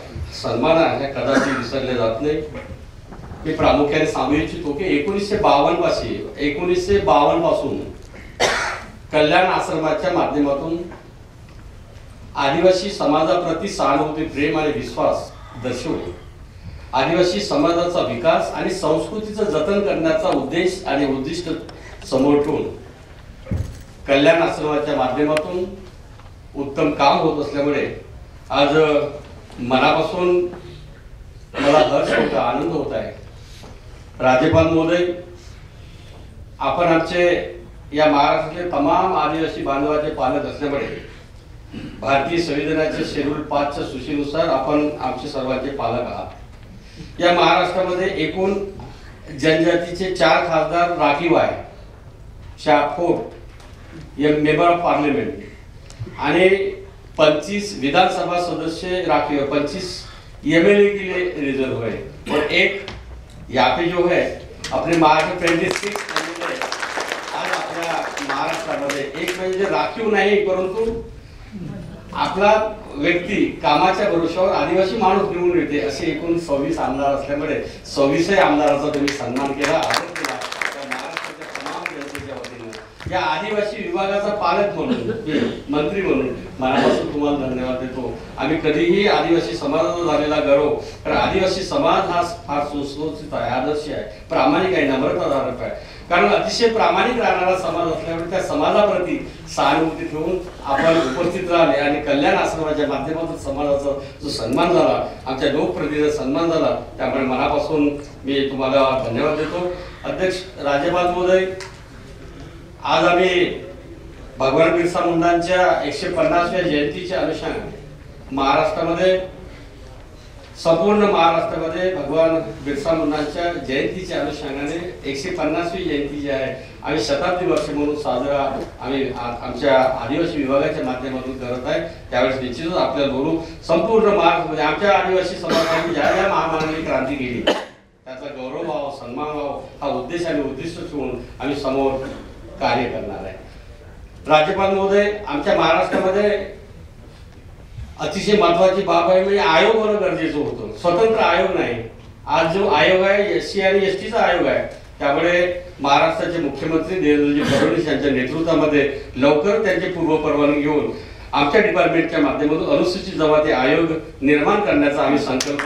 सन्मान आहे, हे कदाचित विसरले जात नाही. मी प्रामुख्याने सांगू इच्छितो की 1952 पासून कल्याण आश्रमाच्या माध्यमातून आदिवासी समाजाप्रती सहानुभूती, प्रेम आणि विश्वास दर्शवून आदिवासी समाजाचा विकास आणि संस्कृतीचं जतन करण्याचा उद्देश आणि उद्दिष्ट समोर ठेवून कल्याण आश्रमाच्या माध्यमातून उत्तम काम होत असल्यामुळे आज मनापासून मला हर्ष होता, आनंद होत आहे. राज्यपाल महोदय, आपण आमचे या महाराष्ट्रातले तमाम आदिवासी बांधवाचे पालक असल्यामुळे भारतीय संविधानाच्या शेड्यूल 5च्या सूचीनुसार आपण आमचे सर्वांचे पालक आहात. या महाराष्ट्रामध्ये एकूण जनजातीचे 4 खासदार राखीव आहे, 4 मेंबर ऑफ पार्लिमेंट आणि 25 विधानसभा सदस्य राखीव, 25 MLA के लिए रिजर्व है और एक यहाँ पे जो है अपने महाराष्ट्र 26 आज आपल्या महाराष्ट्रामध्ये एक म्हणजे राखीव नाही, परंतु आपला व्यक्ती कामाच्या भरोशावर आदिवासी माणूस निवडून येते असे एकूण 26 आमदार असल्यामुळे 26 आमदाराचा तुम्ही सन्मान केला, आदर केला. महाराष्ट्राच्या तमाम जनतेच्या वतीने या आदिवासी विभागाचा पालक म्हणून, मंत्री म्हणून मनापासून तुम्हाला धन्यवाद देतो. आम्ही कधीही आदिवासी समाजाचा झालेला गौरव, कारण आदिवासी समाज हा फार सुसंस्कृत आहे, आदर्श आहे, प्रामाणिक आहे, नम्रताधारक आहे. कारण अतिशय प्रामाणिक राहणारा समाज असल्यामुळे त्या समाजाप्रती सहानुभूती ठेवून आपण उपस्थित राहिले आणि कल्याण आश्रमाच्या माध्यमातून समाजाचा जो सन्मान झाला, आमच्या लोकप्रतिनिधीचा सन्मान झाला, त्यामुळे मनापासून मी तुम्हाला धन्यवाद देतो. अध्यक्ष राज्यपाल महोदय, आज आम्ही भगवान बिरसा मुंडांच्या 150व्या जयंतीच्या अनुषंगाने महाराष्ट्रामध्ये, संपूर्ण महाराष्ट्रामध्ये भगवान बिरसा मुंडांच्या जयंतीच्या अनुषंगाने 150वी जयंती जी आहे आम्ही शताब्दी वर्ष म्हणून साजरा आम्ही आमच्या आदिवासी विभागाच्या माध्यमातून करत आहे. त्यावेळेस निश्चितच आपल्याला बोलू संपूर्ण महाराष्ट्रामध्ये आमच्या आदिवासी समाजाने ज्या ज्या महामानवी क्रांती केली त्याचा गौरव व्हावा, सन्मान व्हावा हा उद्देश आणि उद्दिष्ट ठेवून आम्ही समोर कार्य करणार आहे. राज्यपाल महोदय, आमच्या महाराष्ट्रामध्ये अतिशय महत्वाची बाब आहे म्हणजे आयोग होणं गरजेचं होतं. स्वतंत्र आयोग नाही. आज जो आयोग आहे SC आणि ST चा आयोग आहे, त्यामुळे महाराष्ट्राचे मुख्यमंत्री देवेंद्रजी फडणवीस यांच्या नेतृत्वामध्ये लवकर त्यांची पूर्वपरवानगी घेऊन आमच्या डिपार्टमेंटच्या माध्यमातून अनुसूचित जमाती आयोग निर्माण करण्याचा आम्ही संकल्प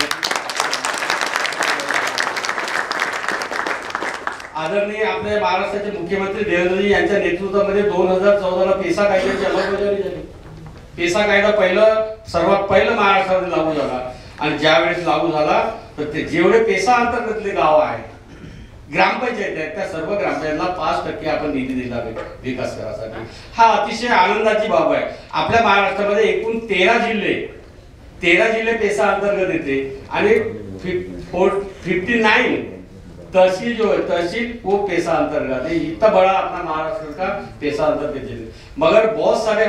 आदरणीय आपल्या महाराष्ट्राचे मुख्यमंत्री देवेंद्रजी यांच्या नेतृत्वामध्ये 2014ला पेसा कायद्याची अंमलबजावणी झाली. पेसा कायदा सर्वात पहिलं महाराष्ट्रामध्ये लागू झाला आणि ज्यावेळेस लागू झाला तर ते जेवढे पेसा अंतर्गतले गाव आहे ग्रामपंचायत आहेत त्या सर्व ग्रामपंचायतला 5% आपण निधी दिला विकास करासाठी. हा अतिशय आनंदाची बाब आहे. आपल्या महाराष्ट्रामध्ये एकूण 13 जिल्हे पेसा अंतर्गत येते आणि 59 तहसील जो है तहसील वो पैसा अंतर्गत है. इतना बड़ा अपना महाराष्ट्र का पैसा अंतर्गत है. मगर बहुत सारे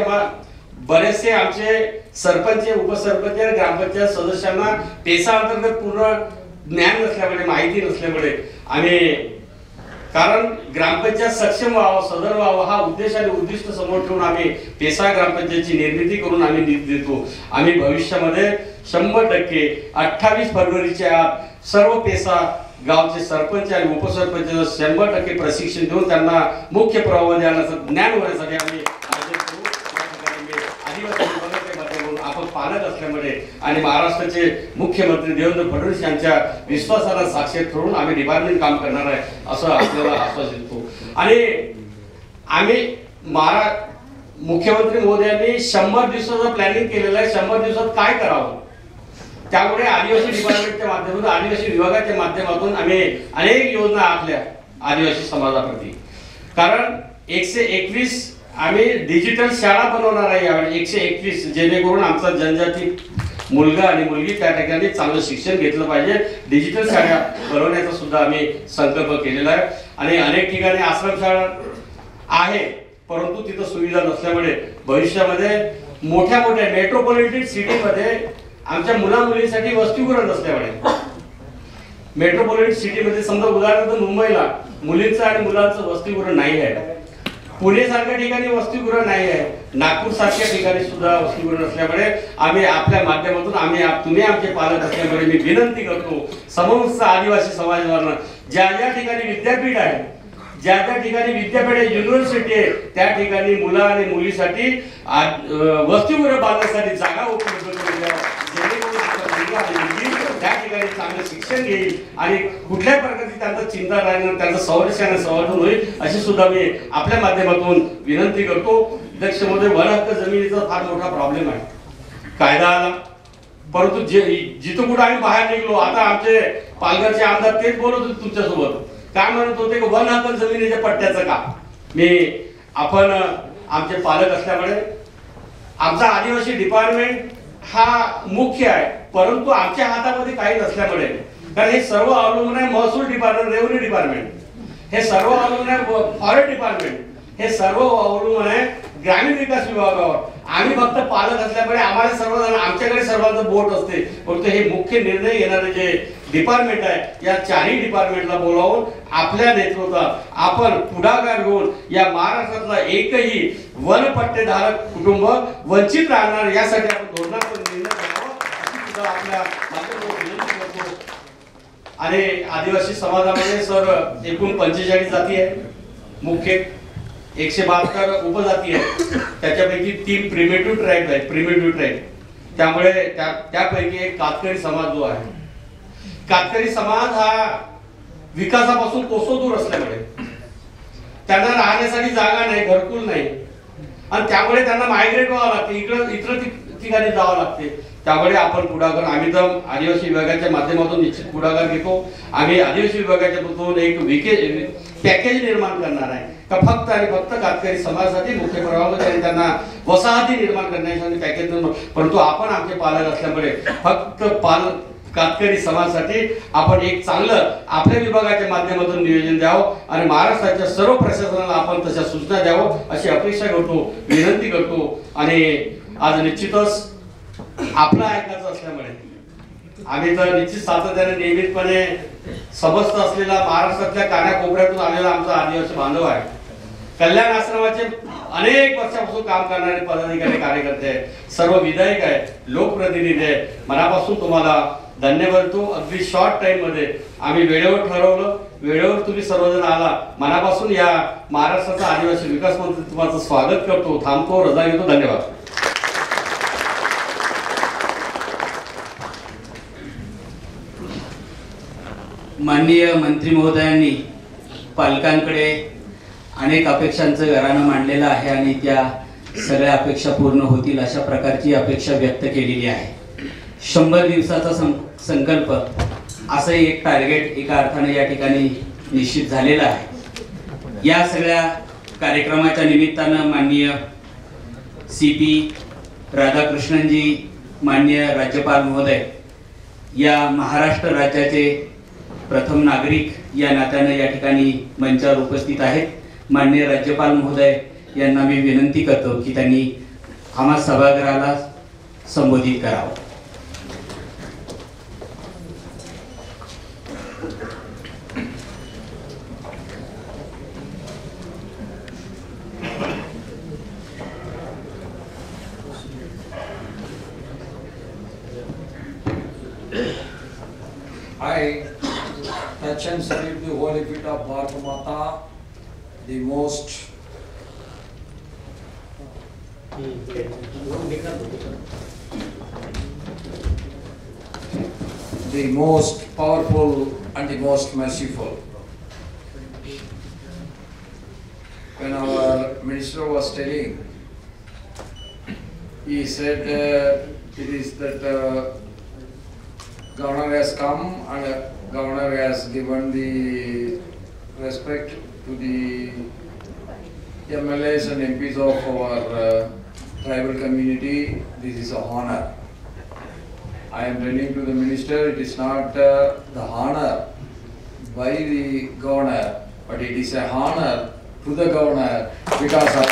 बरेच से आमचे सरपंच उपसरपंच आणि ग्रामपंचायत सदस्यांना पैसा अंतर्गत पूर्ण ज्ञान नसल्यामुळे माहिती नसल्यामुळे आम्ही कारण ग्रामपंचायत सक्षम व्हावं सदर व्हावं हा उद्देश आणि उद्दिष्ट समोर ठेवून आम्ही पेसा ग्रामपंचायतची निर्मिती करून आम्ही निधी देतो. आम्ही भविष्यामध्ये 100% 28 फरवरीच्या आत सर्व पेसा गावचे सरपंच आणि उपसरपंच 100% प्रशिक्षण देऊन त्यांना मुख्य प्रवाहाचं ज्ञान होण्यासाठी आम्ही आदिवासी विभागाच्या माध्यमातून आपण पालक असल्यामुळे आणि महाराष्ट्राचे मुख्यमंत्री देवेंद्र फडणवीस यांच्या विश्वासाला साक्षर ठेवून आम्ही डिपार्टमेंट काम करणार आहे असं आपल्याला आश्वासन देतो. आणि आम्ही मुख्यमंत्री महोदयांनी 100 दिवसाचं प्लॅनिंग केलेलं आहे. 100 दिवसात काय करावं त्यामुळे आदिवासी डिपार्टमेंटच्या माध्यमातून आदिवासी विभागाच्या माध्यमातून आम्ही अनेक योजना आखल्या आदिवासी समाजाप्रती. कारण 121 आम्ही डिजिटल शाळा बनवणार आहे यावेळी 121 जेणेकरून आमचा जनजाती मुलगा आणि मुलगी त्या ठिकाणी चांगलं शिक्षण घेतलं पाहिजे. डिजिटल शाळा बनवण्याचा सुद्धा आम्ही संकल्प केलेला आहे. आणि अनेक ठिकाणी आश्रमशाळा आहे परंतु तिथं सुविधा नसल्यामुळे भविष्यामध्ये मोठ्या मेट्रोपॉलिटन सिटीमध्ये आमच्या मुलामुलींसाठी वसतिगृह नसल्यामुळे मेट्रोपॉलिटन सिटीमध्ये समजा उदाहरणार्थ मुंबईला मुलींचं आणि मुलांचं वसतिगृह नाही आहे. पुणे सारख्या ठिकाणी वसतिगृह नाही आहे. नागपूर सारख्या ठिकाणी सुद्धा वसतिगृह नसल्यामुळे आम्ही आपल्या माध्यमातून तुम्ही आमचे पालक असल्यामुळे मी विनंती करतो समस्त आदिवासी समाजावरनं ज्या ठिकाणी विद्यापीठ आहे ज्या ठिकाणी विद्यापीठ युनिव्हर्सिटी आहे त्या ठिकाणी मुला आणि मुलीसाठी वसतिगृह बांधण्यासाठी जागा उपलब्ध करून द्या जेणेकरून त्या ठिकाणी चांगलं शिक्षण घेईल आणि कुठल्या प्रकारची त्यांचा चिंता राहणार त्यांचं संवर्धन होईल अशी सुद्धा मी आपल्या माध्यमातून विनंती करतो. अध्यक्ष महोदय वन हक्क जमिनीचा फार मोठा प्रॉब्लेम आहे. कायदा आला परंतु जिथं कुठं आम्ही बाहेर निघलो आता आमचे पालघरचे आमदार तेच बोलत होते तुमच्यासोबत काय म्हणत होते की वन हक्क जमिनीच्या पट्ट्याचं का आपण आमचे पालक असल्यामुळे आमचा आदिवासी डिपार्टमेंट हा मुख्य आहे परंतु आमच्या हातामध्ये काही नसल्यामुळे कारण हे सर्व अवलंबून आहे महसूल डिपार्टमेंट रेव्हन्यू डिपार्टमेंट हे सर्व अवलंबून आहे फॉरेस्ट डिपार्टमेंट हे सर्व अवलंबून आहे ग्रामीण विकास विभागावर. आम्ही फक्त पालक असल्यामुळे आम्हाला सर्वजण आमच्याकडे सर्वांचं बोट असते परंतु हे मुख्य निर्णय घेणारे जे डिपार्टमेंट आहे या चारही डिपार्टमेंटला बोलावून आपल्या नेतृत्वात आपण पुढाकार घेऊन या महाराष्ट्रातला एकही वनपट्टेधारक कुटुंब वंचित राहणार यासाठी आपण धोरणात्मक निर्णय घ्यावा अशी सुद्धा आपल्या माध्यमातून विनंती करतो. आणि आदिवासी समाजामध्ये सर एकूण 45 जाती आहेत मुख्य 172 उपजाती आहेत त्याच्यापैकी 3 प्रिमेटिव्ह ट्राईब आहेत. त्यामुळे त्यापैकी एक कातकरी समाज जो आहे कातकरी समाज हा विकासापासून कोसो दूर असल्यामुळे त्यांना राहण्यासाठी जागा नाही घरकुल नाही आणि त्यामुळे त्यांना मायग्रेट व्हावं लागते इतर ठिकाणी जावं लागते. त्यामुळे आपण पुढाकार आम्ही तर आदिवासी विभागाच्या माध्यमातून निश्चित पुढाकार घेतो. आम्ही आदिवासी विभागाच्या मधून एक पॅकेज निर्माण करणार आहे का फक्त आणि फक्त कातकरी समाजासाठी मुख्य प्रवाहामध्ये आणि त्यांना वसाहती निर्माण करण्यासाठी पॅकेज परंतु आपण आमचे पालक असल्यामुळे फक्त कातकरी समाजासाठी आपण एक चांगलं आपल्या विभागाच्या माध्यमातून नियोजन द्यावं आणि महाराष्ट्राच्या सर्व प्रशासनाला आपण तशा सूचना द्यावं अशी अपेक्षा करतो विनंती करतो. आणि आज निश्चितच आपलं ऐकायचं असल्यामुळे आम्ही तर निश्चित सातत्याने नियमितपणे समस्त असलेला महाराष्ट्रातल्या कानाकोपऱ्यातून आलेला आमचा आदिवासी बांधव आहे. कल्याण आश्रमाचे अनेक वर्षापासून काम करणारे पदाधिकारी कार्यकर्ते आहेत सर्व विधायक आहेत लोकप्रतिनिधी आहेत. मनापासून तुम्हाला धन्य करतो. अगदी शॉर्ट टाइम मध्ये आम्ही वेळेवर ठरवलं, वेळेवर तुम्ही सर्वजण आला. मनापासून या महाराष्ट्राचा आदिवासी विकास मंत्री तुमचं स्वागत करतो. थांबतो, रजा घेतो. धन्यवाद. माननीय मंत्री महोदयांनी पालकांकडे अनेक अपेक्षांचं घराणं मांडलेलं आहे आणि त्या सगळ्या अपेक्षा पूर्ण होतील अशा प्रकारची अपेक्षा व्यक्त केलेली आहे. 100 दिवसाचा संकल्प असं एक टार्गेट एका अर्थाने या ठिकाणी निश्चित झालेलं आहे. या सगळ्या कार्यक्रमाच्या निमित्तानं माननीय CP राधाकृष्णनजी, माननीय राज्यपाल महोदय, या महाराष्ट्र राज्याचे प्रथम नागरिक या नात्यानं या ठिकाणी मंचावर उपस्थित आहेत. माननीय राज्यपाल महोदय यांना मी विनंती करतो की त्यांनी आम्हा सभागृहाला संबोधित करावं. I touch and salute the holy feet of Bharata Mata, the most powerful and the most merciful. When our minister was telling, he said it is that governor has come and governor has given the respect to the MLAs and MPs of our tribal community. This is an honor. I am telling to the minister, it is not the honor by the governor, but it is a honor to the governor because I am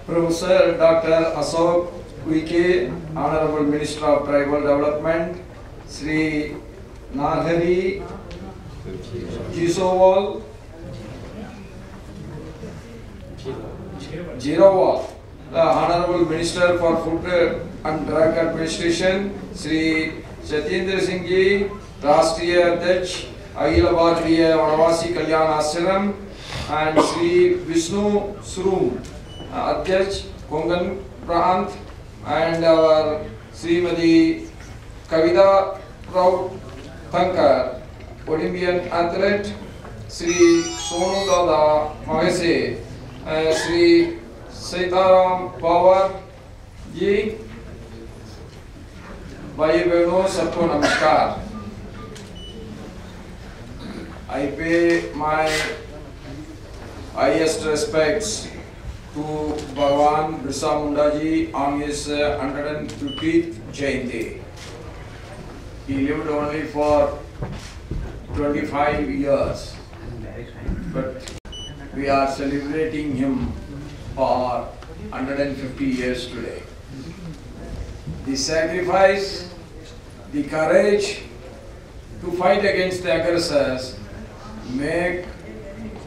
Professor Dr. Ashok Uike, Honorable Minister of Tribal Development, Sri Narhari Jisowal, Jirawal, the Honorable Minister for Food and Drug Administration, Sri Satyendra Singh Ji, Rashtriya Adhyaksh, Akhila Bharatiya Vanavasi Kalyan Ashram, and Sri Vishnu Surum, Adhyaksh, Kongan Prahant, and our Srimati Kavita Rao Thankar, Olympian athlete, Sri Sonu Dada Mahese, Sri Sitaram Pawar Ji, Bhai Behno Sabko Namaskar. I pay my highest respects to Bhagwan Birsa Munda Ji on his 150th Jayanti. He lived only for 25 years, but we are celebrating him for 150 years today. The sacrifice, the courage to fight against the aggressors make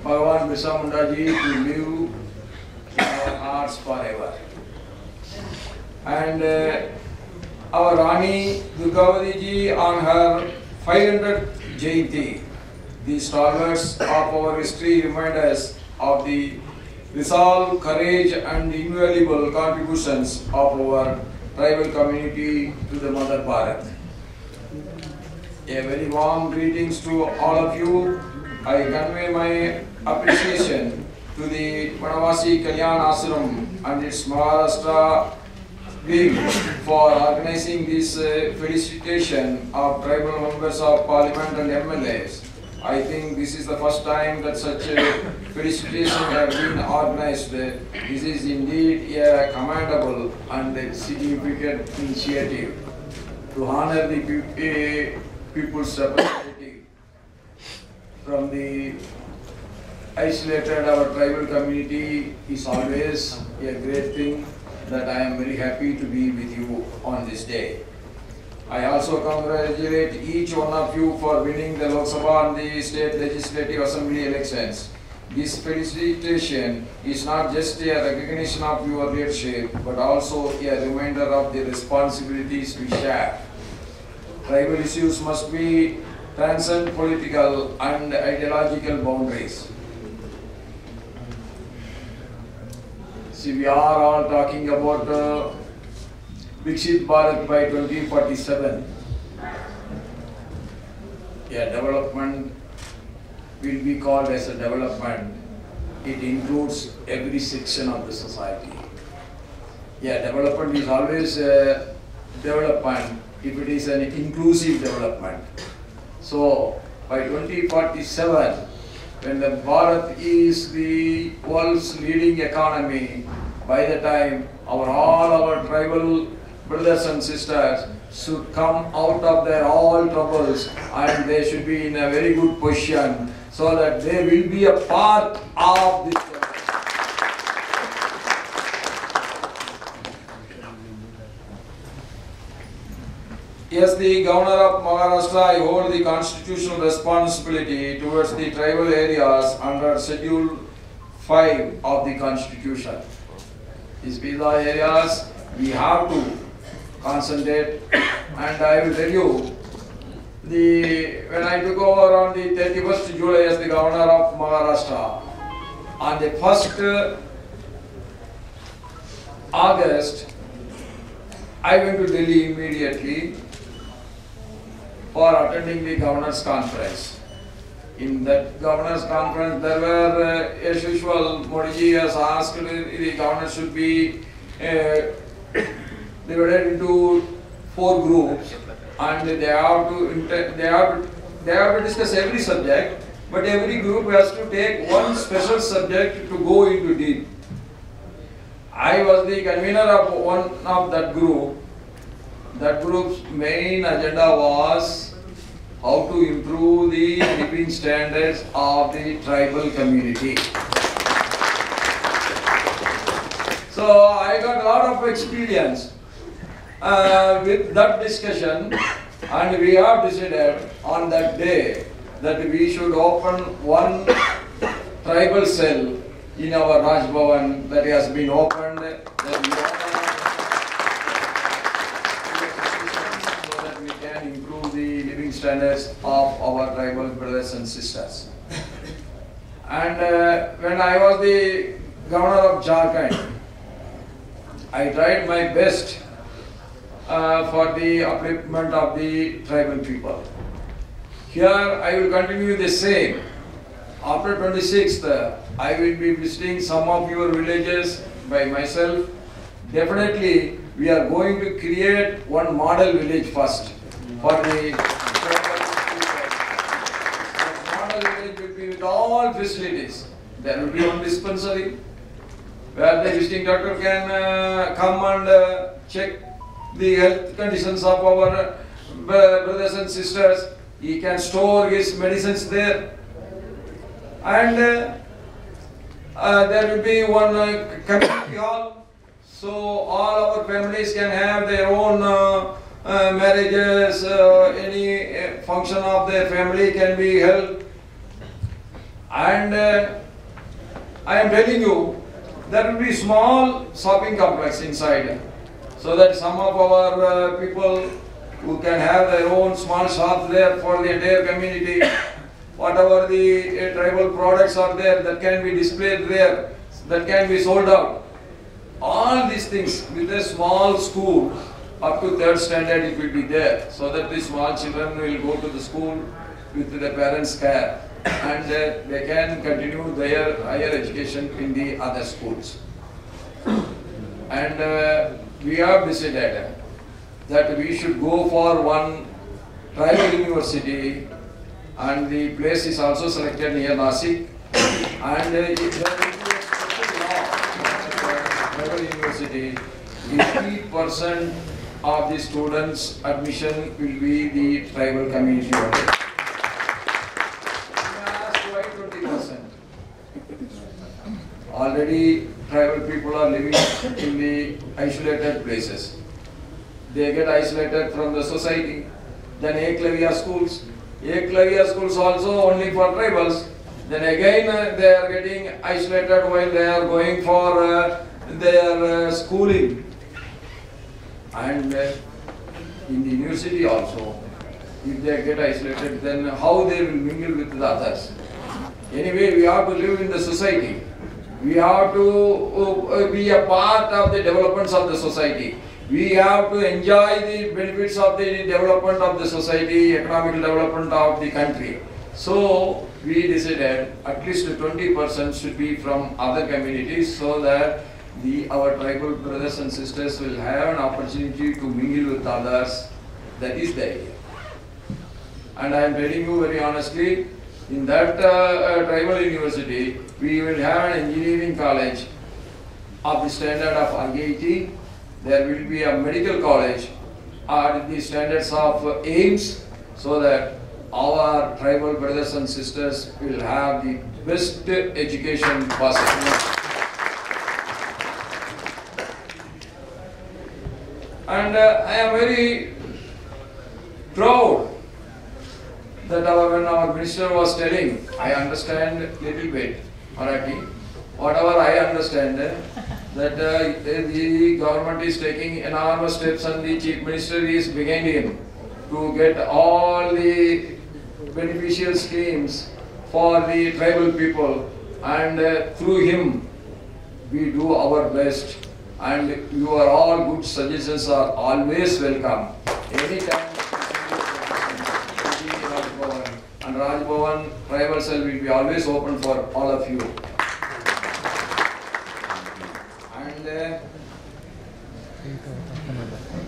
Bhagwan Birsa Munda Ji to live in our hearts forever. And our Rani Durgavati Ji on her 500th Jayanti, the stalwarts of our history remind us of the resolve, courage and invaluable contributions of our tribal community to the Mother Bharat. A very warm greetings to all of you. I convey my appreciation to the Vanavasi Kalyan Ashram and its Maharashtra wing for organizing this felicitation of tribal members of parliament and MLAs. I think this is the first time that such a felicitation has been organized. This is indeed a commendable and significant initiative to honor the people's representative from the isolated. Our tribal community is always a great thing that I am very happy to be with you on this day. I also congratulate each one of you for winning the Lok Sabha and the state legislative assembly elections. this felicitation is not just a recognition of your leadership, but also a reminder of the responsibilities we share. Tribal issues must be transcend political and ideological boundaries. See, we are all talking about Viksit Bharat by 2047. Yeah, development will be called as a development. It includes every section of the society. Yeah, development is always a development if it is an inclusive development. So, by 2047, when the Bharat is the world's leading economy, by the time all our tribal brothers and sisters should come out of their all troubles and they should be in a very good position so that they will be a part of this. As the Governor of Maharashtra, I hold the constitutional responsibility towards the tribal areas under Schedule 5 of the Constitution. These visa areas we have to concentrate, and I will tell you, when I took over on the 31st July as the Governor of Maharashtra, on the 1st August, I went to Delhi immediately for attending the Governor's Conference. In that Governor's Conference, there were, as usual, Modi ji has asked the Governor should be divided into 4 groups, and they have to discuss every subject, but every group has to take one special subject to go into deep. I was the convener of one of that group. That group's main agenda was how to improve the living standards of the tribal community. So I got a lot of experience with that discussion, and we have decided on that day that we should open one tribal cell in our Raj Bhavan that has been opened. Standards of our tribal brothers and sisters. And when I was the Governor of Jharkhand, I tried my best for the upliftment of the tribal people. Here I will continue the same. After 26th, I will be visiting some of your villages by myself. Definitely, we are going to create one model village first for the with all facilities. There will be one dispensary where the visiting doctor can come and check the health conditions of our brothers and sisters. He can store his medicines there. And there will be one community hall, so all our families can have their own marriages, any function of their family can be held. And I am telling you, there will be small shopping complex inside, so that some of our people who can have their own small shops there for the entire community, whatever the tribal products are there, that can be displayed there, that can be sold out. All these things with a small school, up to 3rd standard it will be there, so that the small children will go to the school with the parents' care, and they can continue their higher education in the other schools. And we have decided that we should go for one tribal university, and the place is also selected near Nasik, and there will be a special law tribal university. 80% of the students' admission will be the tribal community only. Already tribal people are living in the isolated places. They get isolated from the society. Then Eklavya schools. Eklavya schools also only for tribals. Then again they are getting isolated while they are going for their schooling. And in the university also, if they get isolated, then how they will mingle with the others? Anyway, we have to live in the society. We have to be a part of the developments of the society. We have to enjoy the benefits of the development of the society, economic development of the country. So we decided at least 20% should be from other communities, so that our tribal brothers and sisters will have an opportunity to mingle with others. That is the idea. And I am telling you very honestly, in that tribal university, we will have an engineering college of the standard of IIT. There will be a medical college at the standards of AIMS, so that our tribal brothers and sisters will have the best education possible. And I am very proud that when our minister was telling, I understand little bit Marathi. Whatever I understand, that the government is taking enormous steps and the chief minister is behind him to get all the beneficial schemes for the tribal people, and through him we do our best. And your all good suggestions are always welcome. Anytime. And Raj Bhavan tribal cell will be always open for all of you. And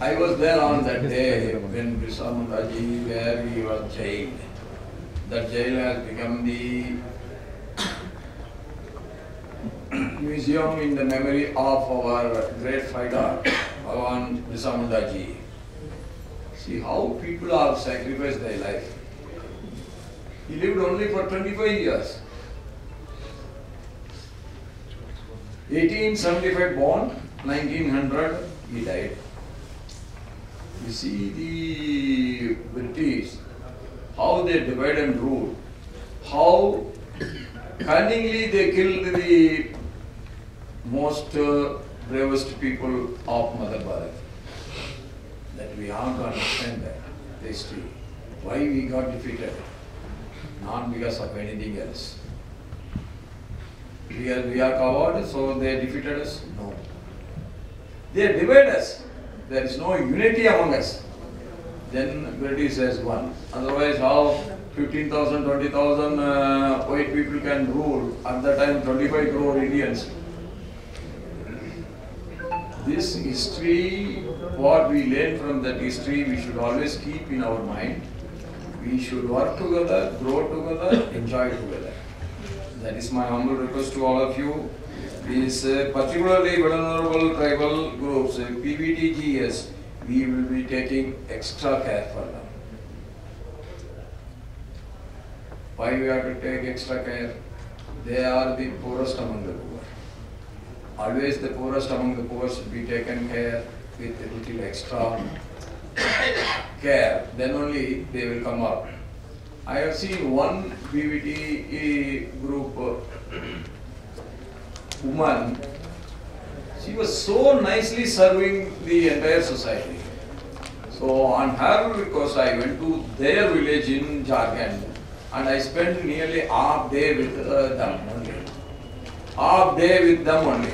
I was there on that day when Birsa Munda ji, where he was jailed. That jail has become the museum in the memory of our great fighter, Bhagwan Birsa Munda ji. See how people have sacrificed their life. He lived only for 25 years. 1875 born, 1900 he died. You see the British, how they divide and rule, how cunningly they killed the most bravest people of Mother Bharat. That we have to understand that, the history. Why we got defeated? Not because of anything else. We are covered, so they defeated us? No. They divide us. There is no unity among us. Then British has won. Otherwise, how 15,000, 20,000 white people can rule? At that time, 25 crore Indians. This history, what we learn from that history, we should always keep in our mind. We should work together, grow together, enjoy together. That is my humble request to all of you. These particularly vulnerable tribal groups, PVTGS, we will be taking extra care for them. Why we have to take extra care? They are the poorest among the poor. Always the poorest among the poor should be taken care with a little extra care. Then only they will come up. I have seen one PVT group woman. She was so nicely serving the entire society. So on her request, I went to their village in Jharkhand, and I spent nearly half day with them only. Half day with them only.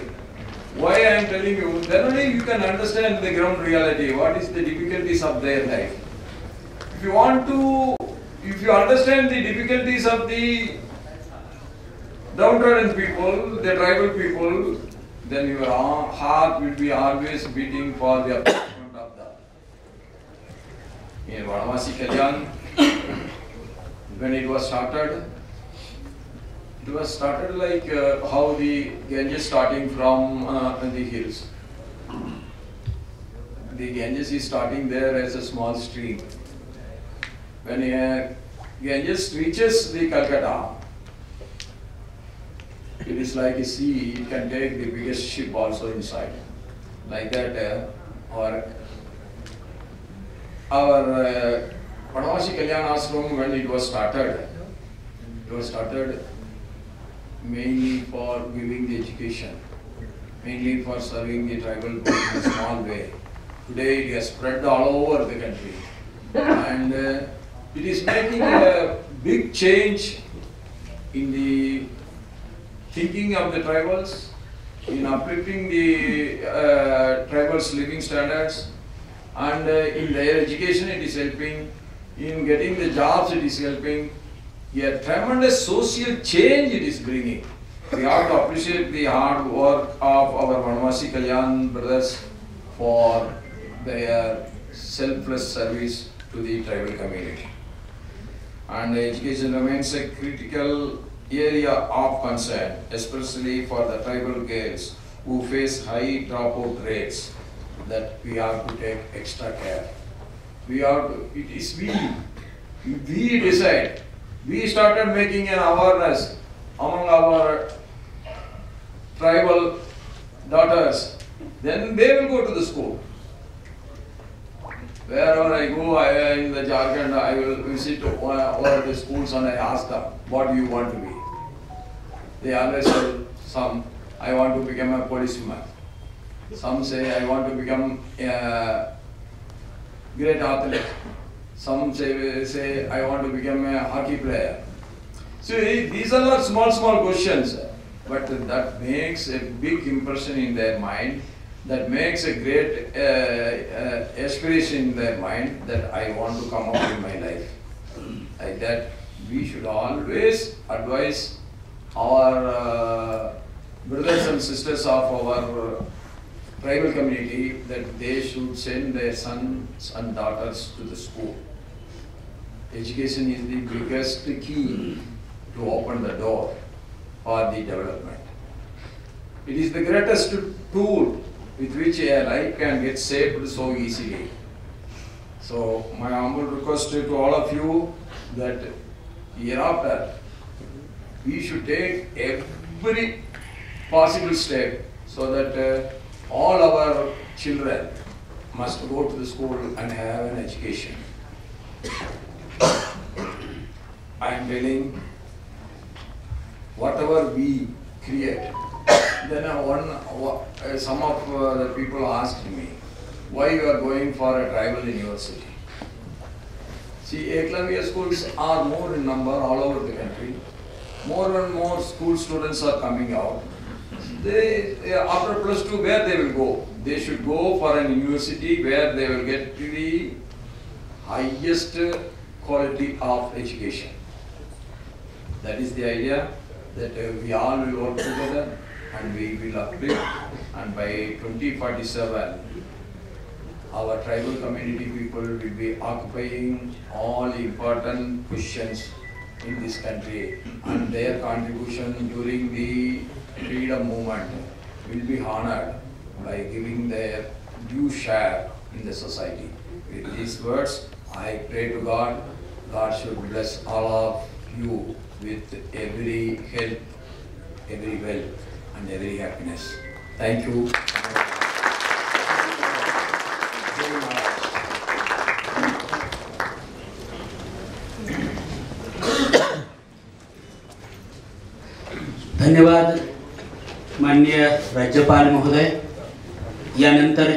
Why I am telling you? Then only you can understand the ground reality. What is the difficulties of their life? If you want to, if you understand the difficulties of the downtrodden people, the tribal people, then your heart will be always beating for the upliftment of them. In Varanasi Kalyan, when it was started like how the Ganges starting from the hills. The Ganges is starting there as a small stream. When Ganges reaches the Calcutta, it is like a sea, it can take the biggest ship also inside. Like that, our Varanasi Kalyan Ashram, when it was started mainly for giving the education, mainly for serving the tribal people in a small way. Today it has spread all over the country, and it is making a big change in the thinking of the tribals, in uplifting the tribals' living standards, and in their education it is helping, in getting the jobs it is helping. A tremendous social change it is bringing. We have to appreciate the hard work of our Vanvasi Kalyan brothers for their selfless service to the tribal community. And education remains a critical area of concern, especially for the tribal girls who face high dropout rates, that we have to take extra care. We have to, it is we decide. We started making an awareness among our tribal daughters, then they will go to the school. Wherever I go in the Jharkhand, I will visit all of the schools and I ask them, what do you want to be? They always tell some, I want to become a policeman. Some say, I want to become a great athlete. Some say I want to become a hockey player. See, these are not small questions, but that makes a big impression in their mind. That makes a great aspiration in their mind that I want to come up in my life. Like that, we should always advise our brothers and sisters of our tribal community that they should send their sons and daughters to the school. Education is the biggest key to open the door for the development. It is the greatest tool with which a life can get saved so easily. So my humble request to all of you that hereafter we should take every possible step so that all our children must go to the school and have an education. I am telling, whatever we create. Then some of the people asked me, why you are going for a tribal university? See, Eklavya schools are more in number all over the country. More and more school students are coming out. They, after +2, where they will go? They should go for an university where they will get the highest quality of education. That is the idea, that we all will work together and we will uplift, and by 2047 our tribal community people will be occupying all important positions in this country, and their contribution during the freedom movement will be honored by giving their due share in the society. With these words, I pray to God, God should bless all of you with every health, every wealth, and every happiness. Thank you. धन्यवाद माननीय राज्यपाल महोदय. यानंतर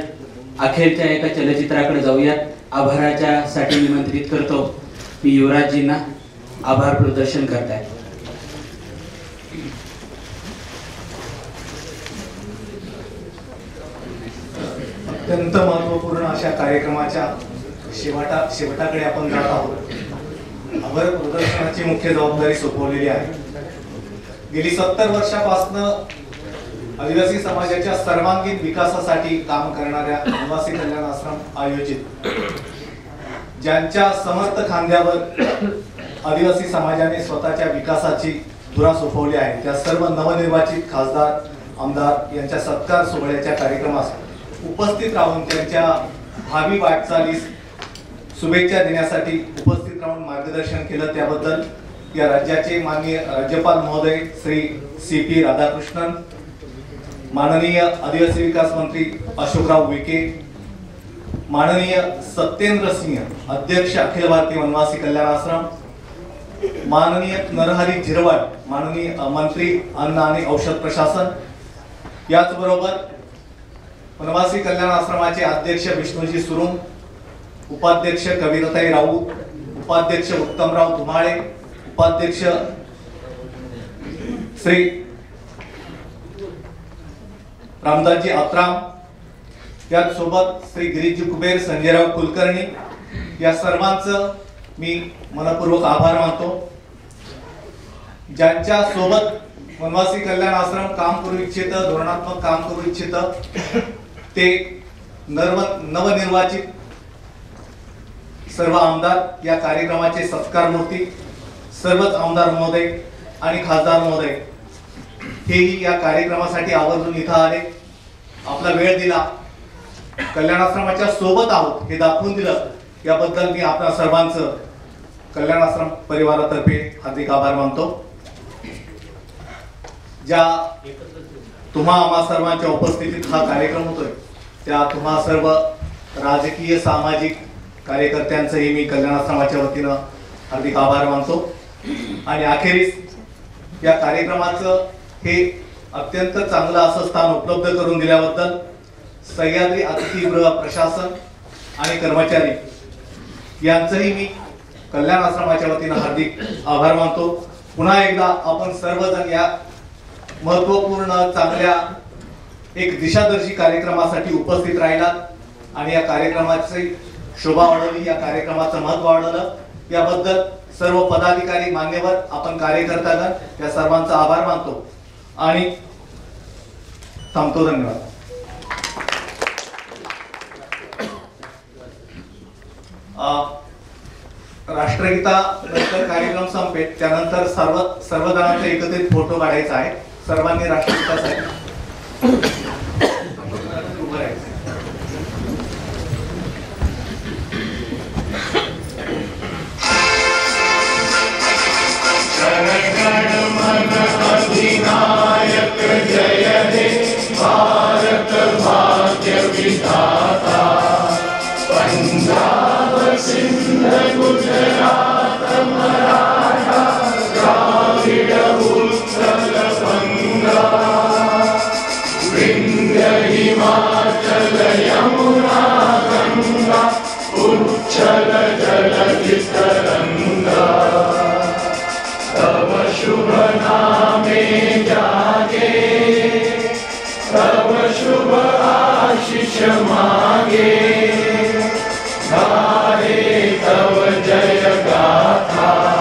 अखेरच्या एका चलचित्राकडे जाऊयात. आभाराच्या साठी निमंत्रित करतो मी युवराजजींना. आभार प्रदर्शन करतायत. अत्यंत महत्त्वपूर्ण अशा कार्यक्रमाच्या शेवटाकडे आपण जात आहोत. आभार प्रदर्शनाची मुख्य जबाबदारी सोपवलेली आहे. गेली 70 वर्षापासून आदिवासी समाजाच्या सर्वांगीण विकासासाठी काम करणाऱ्या वनवासी कल्याण आश्रम आयोजित, ज्यांच्या समर्थ खांद्यावर आदिवासी समाजाने स्वतःच्या विकासाची धुरा सोपवली आहे, त्या सर्व नवनिर्वाचित खासदार आमदार यांच्या सत्कार सोहळ्याच्या कार्यक्रमास उपस्थित राहून त्यांच्या भावी वाटचालीस शुभेच्छा देण्यासाठी उपस्थित राहून मार्गदर्शन केलं, त्याबद्दल या राज्याचे माननीय राज्यपाल महोदय श्री CP राधाकृष्णन, माननीय आदिवासी विकास मंत्री अशोकराव विखे, माननीय सत्येंद्र सिंह अध्यक्ष अखिल भारतीय वनवासी कल्याण आश्रम, माननीय नरहरी झिरवाळ, माननीय मंत्री अन्न आणि औषध प्रशासन, याचबरोबर वनवासी कल्याण आश्रमाचे अध्यक्ष विष्णूजी सुरुंग, उपाध्यक्ष कविताताई राऊत, उपाध्यक्ष उत्तमराव धुमाळे, उपाध्यक्ष श्री रामदासजी आत्राम, याचसोबत श्री गिरीजी कुबेर, संजयराव कुलकर्णी, या सर्वांचं मी मनपूर्वक आभार मानतो. ज्यांच्या सोबत वनवासी कल्याण आश्रम काम करू इच्छित, धोरणात्मक काम करू इच्छित, ते नवनिर्वाचित सर्व आमदार, या कार्यक्रमाचे सत्कार मूर्ती, सर्वच आमदार महोदय आणि खासदार महोदय हेही या कार्यक्रमासाठी आवर्जून इथं आले, आपला वेळ दिला, कल्याणाश्रमाच्या सोबत आहोत हे दाखवून दिलं. याबद्दल मी आपल्या सर्वांचं कल्याणाश्रम परिवारातर्फे हार्दिक आभार मानतो. ज्या तुम्हा आम्हा सर्वांच्या उपस्थितीत हा कार्यक्रम होतोय, त्या तुम्हा सर्व राजकीय सामाजिक कार्यकर्त्यांचंही मी कल्याणाश्रमाच्या वतीनं हार्दिक आभार मानतो. आणि अखेरीस या कार्यक्रमाचं हे अत्यंत चांगलं असं स्थान उपलब्ध करून दिल्याबद्दल सह्याद्री अतिथीगृह प्रशासन आणि कर्मचारी यांचंही मी कल्याण आश्रमाच्या वतीनं हार्दिक आभार मानतो. पुन्हा एकदा आपण सर्वजण या महत्त्वपूर्ण चांगल्या एक दिशादर्शी कार्यक्रमासाठी उपस्थित राहिलात आणि या कार्यक्रमाची शोभा वाढवली, या कार्यक्रमाचं महत्त्व वाढवलं, याबद्दल सर्व पदाधिकारी, मान्यवर, आपण कार्यकर्तागण या सर्वांचा आभार मानतो आणि थांबतो. धन्यवाद. राष्ट्रगीता नंतर कार्यक्रम संपेल, त्यानंतर सर्वजणांचा एकत्रित फोटो काढायचा आहे. सर्वांनी राष्ट्रगीतासाठी उभं राहायचं. अधिनायक जय हे भारत भाग्य विधाता, पंजाब सिंध गुजरात मराठा द्राविड उत्कल बंगा, विंध्य हिमाचल यमुना गंगा, उच्छल जलधि तरंगा, तब शुभ नामे जागे, तब शुभ आशीष मागे, गाहे तब जय गाथा।